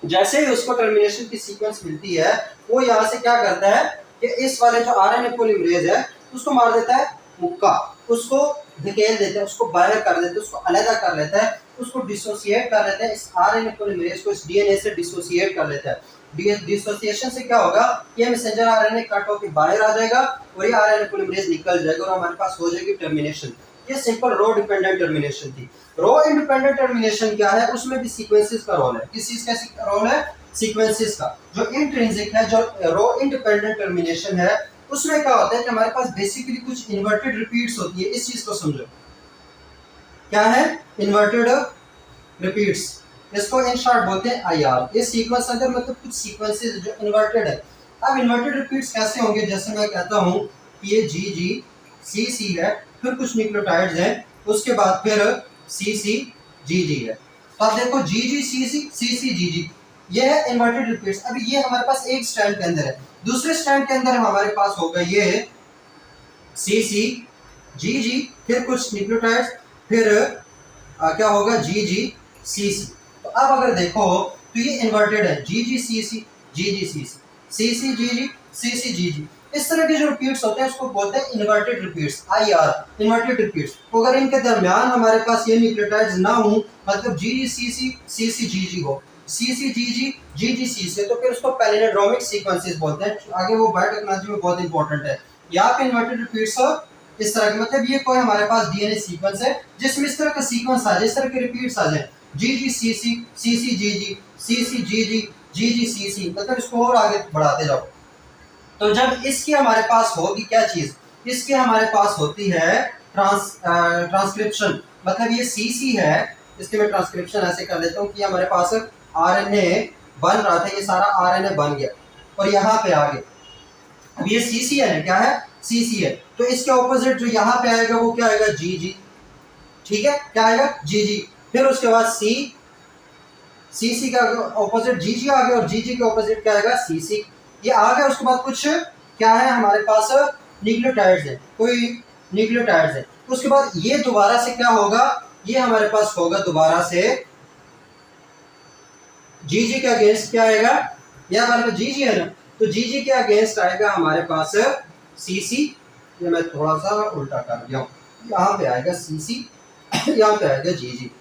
जैसे ही उसको टर्मिनेशन की सीक्वेंस मिलती है, वो यहाँ से क्या करता है कि इस वाले जो आरएनए पॉलीमरेज है उसको मार देता है मुक्का, उसको धकेल देता है, उसको बाहर कर देता है, उसको अलग कर लेता है, उसको डिसोसिएट कर लेता है। इस आरएनए पॉलीमरेज को इस डीएनए से डिसोसिएट कर लेता है। डिसोसिएशन से क्या होगा? ये मैसेंजर आरएनए कट होकर बाहर आ जाएगा और ये आरएनए पॉलीमरेज निकल जाएगा और हमारे पास हो जाएगी टर्मिनेशन। ये सिंपल रो डिपेंडेंट टर्मिनेशन थी। रो इंडिपेंडेंट टर्मिनेशन क्या है? उसमें भी सीक्वेंसेस का रोल है। किस चीज का रोल है? सीक्वेंसेस का। जो इंट्रिंसिक है, जो रो इंडिपेंडेंट टर्मिनेशन है, उसमें क्या होता है कि हमारे पास बेसिकली कुछ इन्वर्टेड रिपीट्स होती है। इस चीज को समझो, क्या है? Inverted repeats. इसको इन शॉर्ट बोलते हैं आईआर। ये सीक्वेंस अंदर मतलब कुछ सीक्वेंसेस जो इन्वर्टेड है। अब इन्वर्टेड रिपीट्स कैसे होंगे? जैसे मैं कहता हूँ कि ये जी जी सी सी है, फिर कुछ न्यूक्लियोटाइड्स हैं, उसके बाद फिर सी सी जी जी है। तो आप देखो जी जी सी सी जी जी, ये है इन्वर्टेड रिपीट्स। अभी ये हमारे पास एक स्ट्रैंड के अंदर है। दूसरे स्ट्रैंड के अंदर हमारे पास होगा ये सी सी जी जी, फिर कुछ न्यूक्लियोटाइड्स, फिर क्या होगा? जी जी सी सी। तो अब अगर देखो तो ये इन्वर्टेड है, जी जी सी सी जी जी सी सी सी सी जी जी सी सी जी जी। इस तरह के जो रिपीट्स होते हैं उसको बोलते हैं inverted repeats, IR, inverted repeats. तो अगर इनके दरमियान हमारे पास ये न्यूक्लियोटाइड्स ना हो, मतलब जी जी सी सी जी जी हो, सी सी जी जी सी सी, तो फिर उसको पैलिंड्रोमिक सीक्वेंसेस बोलते हैं। आगे वो बायोटेक्नोलॉजी में बहुत इंपॉर्टेंट है। यहाँ पे इन्वर्टेड रिपीट्स इस तरह के, मतलब ये कोई हमारे पास डीएनए सीक्वेंस है जिसमें इस तरह का सीक्वेंस आ जाए, इस तरह के रिपीट्स आ जाए, जी जी सी सी सी सी जी जी सी सी जी जी सी सी, मतलब इसको और आगे बढ़ाते जाओ। तो जब इसकी हमारे पास होगी क्या चीज? इसके हमारे पास होती है ट्रांसक्रिप्शन। मतलब ये सी सी है, इसके मैं ट्रांसक्रिप्शन ऐसे कर लेता हूँ कि हमारे पास आरएनए बन रहा था, ये सारा आरएनए बन गया और यहाँ पे आ गया। अब ये सी सी है, क्या है? सी सी है। तो इसके ऑपोजिट जो यहाँ पे आएगा वो क्या आएगा? जी जी, ठीक है, क्या आएगा? जी जी। फिर उसके बाद सी सी का ऑपोजिट जी जी आ गया और जी जी के ऑपोजिट क्या आएगा? सी सी। ये आ गया। उसके बाद कुछ क्या है हमारे पास? न्यूक्लियोटाइड्स है, कोई न्यूक्लियोटाइड्स है। उसके बाद ये दोबारा से क्या होगा? ये हमारे पास होगा दोबारा से जी जी के अगेंस्ट क्या आएगा? ये हमारे पास जी जी है ना, तो जी जी के अगेंस्ट आएगा हमारे पास सी सी। ये मैं थोड़ा सा उल्टा कर दिया हूँ, यहाँ पे आएगा सी सी, यहाँ पे आएगा जी जी।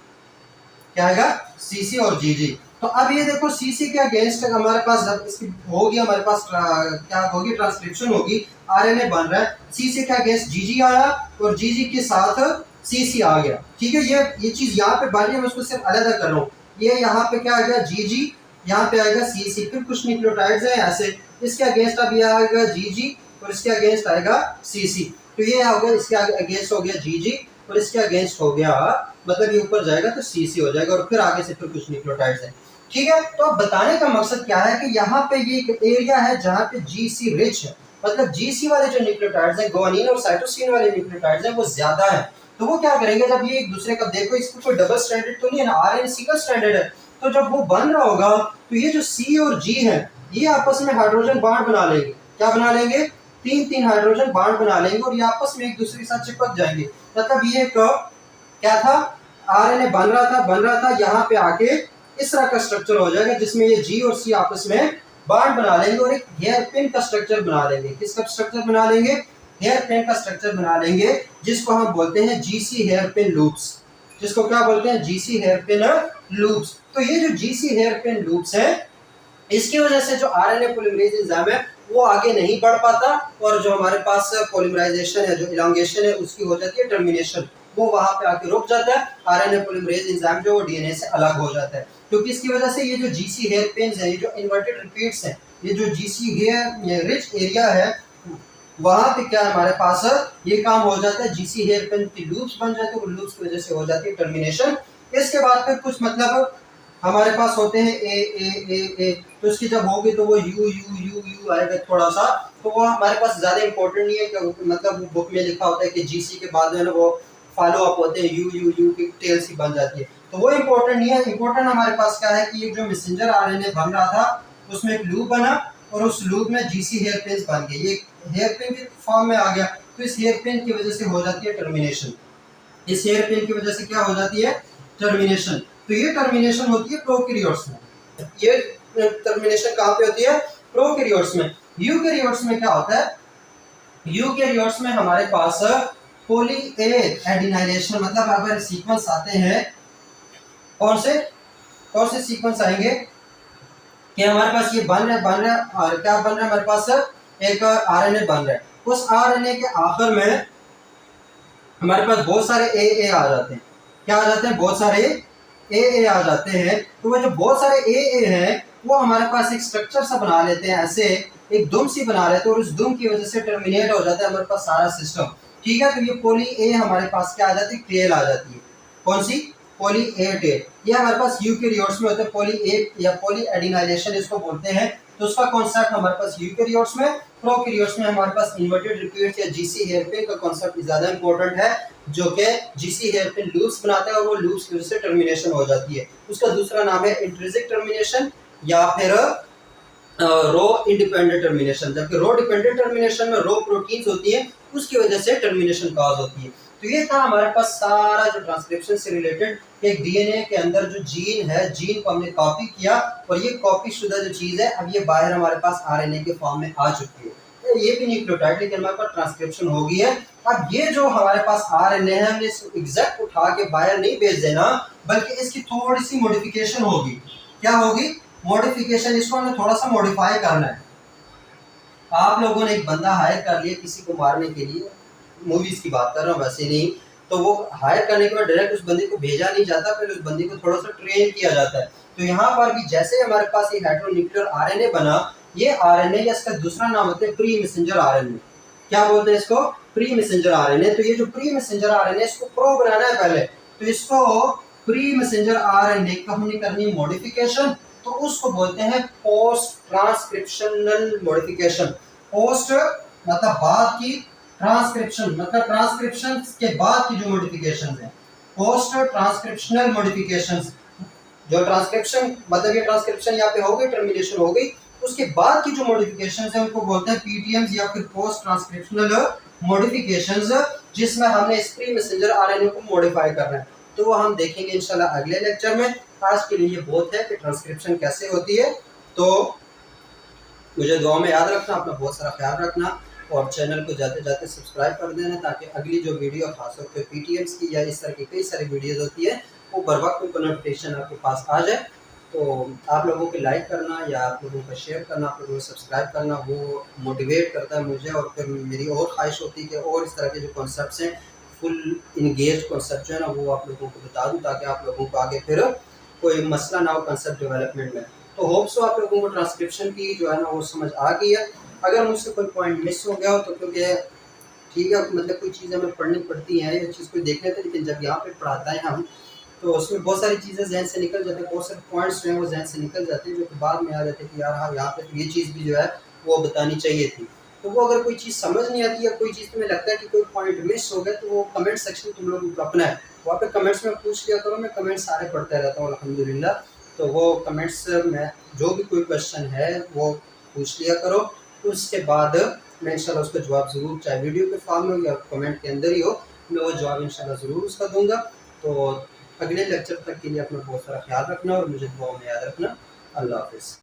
क्या आएगा? सी सी और जी जी। तो अब ये देखो सी सी के अगेंस्ट हमारे पास जब इसकी होगी, हमारे पास क्या होगी? ट्रांसक्रिप्शन होगी, आरएनए बन रहा है, सी सी के अगेंस्ट जी जी आया और जी जी के साथ सी सी आ गया, ठीक है। ये चीज यहाँ पे बन रही है, मैं उसको सिर्फ अलग कर रहा हूँ। ये यहाँ पे क्या आ गया? जी जी, यहाँ पे आएगा सी सी, फिर कुछ न्यूक्लियोटाइड्स है ऐसे, इसके अगेंस्ट अब ये आएगा जी जी और इसके अगेंस्ट आएगा सी सी। तो ये हो गया, इसके अगेंस्ट हो गया जी जी और इसके अगेंस्ट हो गया, मतलब ये ऊपर जाएगा तो सी सी हो जाएगा और फिर आगे से फिर कुछ न्यूक्लियोटाइड्स है, ठीक है। तो अब बताने का मकसद क्या है कि यहाँ पे ये एक एरिया है जहाँ पे जी सी रिच है, मतलब जी सी वाले जो न्यूक्लियोटाइड्स है, गुआनिन और साइटोसिन वाले न्यूक्लियोटाइड्स है, वो ज्यादा है। तो वो क्या करेंगे? जब ये एक दूसरे का, देखो इसको कोई डबल स्ट्रैंडेड तो नहीं है ना, आरएनए सिंगल स्ट्रैंडेड है, तो जब वो बन रहा होगा तो ये जो सी और जी है ये आपस में हाइड्रोजन बॉन्ड बना लेंगे। क्या बना लेंगे? तीन तीन हाइड्रोजन बॉन्ड बना लेंगे और ये आपस में एक दूसरे के साथ चिपक जाएंगे। मतलब ये क्या था? आरएनए बन रहा था, यहाँ पे आके इस तरह का स्ट्रक्चर हो जाएगा जिसमें ये जी और सी आपस में बॉन्ड बना लेंगे और एक हेयर पिन का स्ट्रक्चर बना लेंगे। किसका स्ट्रक्चर बना लेंगे? हेयर पिन का स्ट्रक्चर बना लेंगे, जिसको हम बोलते हैं जीसी हेयर पिन लूप्स। जिसको क्या बोलते हैं? GC hairpin loops. तो ये जो जीसी हेयर पिन लूप्स है, इसकी वजह से जो आरएनए पॉलीमरेज एंजाइम है वो आगे नहीं बढ़ पाता और जो हमारे पास पॉलीमराइजेशन है, जो इलांगेशन है, उसकी हो जाती है टर्मिनेशन, वो वहां पे आके रुक जाता है। आरएनए पॉलीमरेज एंजाइम जो वो डीएनए से अलग हो जाता है। क्योंकि इसकी वजह से ये जो जीसी हेयर पिन्स है, ये जो इन्वर्टेड रिपीट्स हैं, ये जो जीसी हेयर रिच एरिया है, वहां पे क्या हमारे पास ये काम हो जाता है, जीसी हेयर पिन की लूप्स बन जाते हैं, लूप्स की वजह से हो जाती है टर्मिनेशन। इसके बाद फिर कुछ मतलब हमारे पास होते हैं ए, तो इसकी जब होगी तो वो यू आएगा थोड़ा सा, तो वो हमारे पास ज़्यादा इंपॉर्टेंट नहीं है कि मतलब बुक में लिखा होता है कि जीसी के बाद जो है ना वो फॉलो अप होते हैं यू की टेल सी बन जाती है, तो वो इंपॉर्टेंट नहीं है। इंपॉर्टेंट हमारे पास क्या है कि ये जो मैसेंजर आरएनए बन रहा था उसमें एक लूप बना और उस लूप में जीसी हेयर पिन बन गए, ये हेयर पिन के फॉर्म में आ गया, तो इस हेयर पिन की वजह से हो जाती है टर्मिनेशन। इस हेयर पिन की वजह से क्या हो जाती है? टर्मिनेशन। तो ये टर्मिनेशन होती है प्रोकैरियोट्स में। ये टर्मिनेशन कहाँ पे होती है? प्रोकैरियोट्स में। यूकैरियोट्स में क्या होता है? यूकैरियोट्स में हमारे पास पॉली ए एडिनाइलेशन, मतलब अगर सीक्वेंस आते हैं, कौन से सीक्वेंस आएंगे कि हमारे पास ये बन रहा है और क्या बन रहा है? हमारे पास एक आरएनए बन रहा है, उस आरएनए के आखिर में हमारे पास बहुत सारे ए आ जाते हैं। क्या आ जाते हैं? बहुत सारे ए आ जाते हैं। तो वो जो बहुत सारे ए हैं वो हमारे पास एक स्ट्रक्चर सा बना लेते हैं, ऐसे एक दुम सी बना लेते हैं, और उस दुम की वजह से टर्मिनेट हो जाता है हमारे पास सारा सिस्टम। ठीक है, तो ये पॉली ए हमारे पास क्या आ जाती है? टेल आ जाती है। कौन सी? Poly A tell. ये हमारे पास यूकैरियोट्स में होते हैं, पॉली ए या पॉली एडिनाइलेशन इसको बोलते हैं। तो उसका कॉन्सेप्ट हमारे पास यूकैरियोट्स में, प्रोकैरियोट्स में हमारे पास इन्वर्टेड रिपीट्स या जीसी हेयर पिन का कॉन्सेप्ट ज्यादा इंपॉर्टेंट है, जो कि जीसी हेयर पिन लूप्स बनाता है और वो लूप्स की वजह से टर्मिनेशन हो जाती है। उसका दूसरा नाम है इंट्रिंसिक टर्मिनेशन या फिर रो इंडिपेंडेंट टर्मिनेशन। जबकि रो डिपेंडेंट टर्मिनेशन में रो प्रोटीन्स होती है, उसकी वजह से टर्मिनेशन कॉज होती है। तो ये था हमारे पास सारा जो ट्रांसक्रिप्शन से रिलेटेड, एक डीएनए के अंदर जो जीन है, जीन को हमने कॉपी किया और ये कॉपी शुदा जो चीज है अब ये बाहर हमारे पास आरएनए के फॉर्म में आ चुकी है। ये भी न्यूक्लियोटाइड, लेकिन हमारे पास ट्रांसक्रिप्शन हो गई है। अब ये जो हमारे पास आरएनए है हमने इसको एग्जैक्ट उठा के बाहर नहीं भेज देना, बल्कि इसकी थोड़ी सी मॉडिफिकेशन होगी। क्या होगी? मॉडिफिकेशन। इसको हमें थोड़ा सा मॉडिफाई करना है। आप लोगों ने एक बंदा हायर कर लिया किसी को मारने के लिए, मूवीज की बात कर रहा हूँ वैसे नहीं, तो वो हायर करने के बाद डायरेक्ट उस बंदे को भेजा नहीं जाता, पहले उस बंदे को थोड़ा सा ट्रेन किया जाता है। तो यहाँ पर भी जैसे हमारे पास ये हेटेरोन्यूक्लियर आरएनए बना, ये आरएनए या इसका दूसरा नाम होता है प्री मैसेंजर आरएनए। क्या बोलते हैं इसको? Pre messenger RNA. तो ये जो प्री मैसेंजर आरएनए, इसको प्रो बनाना है पहले, तो इसको प्री मैसेंजर आरएनए को हमने करनी है मॉडिफिकेशन, तो उसको बोलते हैं पोस्ट ट्रांसक्रिप्शनल मॉडिफिकेशन। पोस्ट मतलब बाद की, ट्रांसक्रिप्शन मतलब ट्रांसक्रिप्शन के बाद की जो मॉडिफिकेशन है, पोस्ट ट्रांसक्रिप्शनल मॉडिफिकेशन। जो ट्रांसक्रिप्शन मतलब ये ट्रांसक्रिप्शन यहाँ पे हो गई, टर्मिनेशन हो गई, उसके बाद की जो मॉडिफिकेशन है उनको बोलते हैं पीटीएम्स या फिर पोस्ट ट्रांसक्रिप्शनल मॉडिफिकेशंस, जिसमें हमने इस प्री मैसेंजर आरएनए को मॉडिफाई करना है। तो वो हम देखेंगे इंशाल्लाह अगले लेक्चर में। आज के लिए बहुत है कि ट्रांसक्रिप्शन कैसे होती है। तो मुझे दुआ में याद रखना, अपना बहुत सारा ख्याल रखना और चैनल को जाते जाते सब्सक्राइब कर देना, ताकि अगली जो वीडियो खासतौर पे पीटीएम्स की या इस तरह की कई सारी वीडियोस होती है वो बर वक्त उनको नोटिफिकेशन आपके पास आ जाए। तो आप लोगों के लाइक करना या आप लोगों का शेयर करना, आप लोगों को सब्सक्राइब करना, वो मोटिवेट करता है मुझे, और फिर मेरी और ख्वाहिश होती है कि और इस तरह के जो कॉन्सेप्ट्स हैं, फुल इंगेज कॉन्सेप्ट जो है ना, वो आप लोगों को बता दूँ, ताकि आप लोगों को आगे फिर कोई मसला ना हो कंसेप्ट डेवलपमेंट में। तो होप सो आप लोगों को ट्रांसक्रिप्शन की जो है ना वो समझ आ गई है। अगर मुझसे कोई पॉइंट मिस हो गया हो तो क्योंकि ठीक है, मतलब कोई चीज़ हमें पढ़नी पड़ती है, ये चीज़ कोई देखने थे, लेकिन जब यहाँ पे पढ़ाता है हम तो उसमें बहुत सारी चीज़ें जहन से निकल जाती है, बहुत सारे पॉइंट्स जो हैं वो जहन से निकल जाते हैं, जो कि बाद में आ जाते हैं कि यार हाँ यहाँ पे तो ये चीज़ भी जो है वो बतानी चाहिए थी। तो वो अगर कोई चीज़ समझ नहीं आती या कोई चीज़ तुम्हें लगता है कि कोई पॉइंट मिस हो गया, तो वो कमेंट सेक्शन तुम लोगों को अपना है, वहाँ पे कमेंट्स में पूछ लिया करो। मैं कमेंट सारे पढ़ता रहता हूँ अल्हम्दुलिल्लाह। तो वो कमेंट्स में जो भी कोई क्वेश्चन है वो पूछ लिया करो, तो उसके बाद मैं इंशाल्लाह उसका जवाब ज़रूर, चाहे वीडियो के फॉर्म में हो या कमेंट के अंदर ही हो, मैं वो जवाब इंशाल्लाह ज़रूर उसका दूंगा। तो अगले लेक्चर तक के लिए अपना बहुत सारा ख्याल रखना और मुझे दुआ में याद रखना। अल्लाह हाफ़िज़।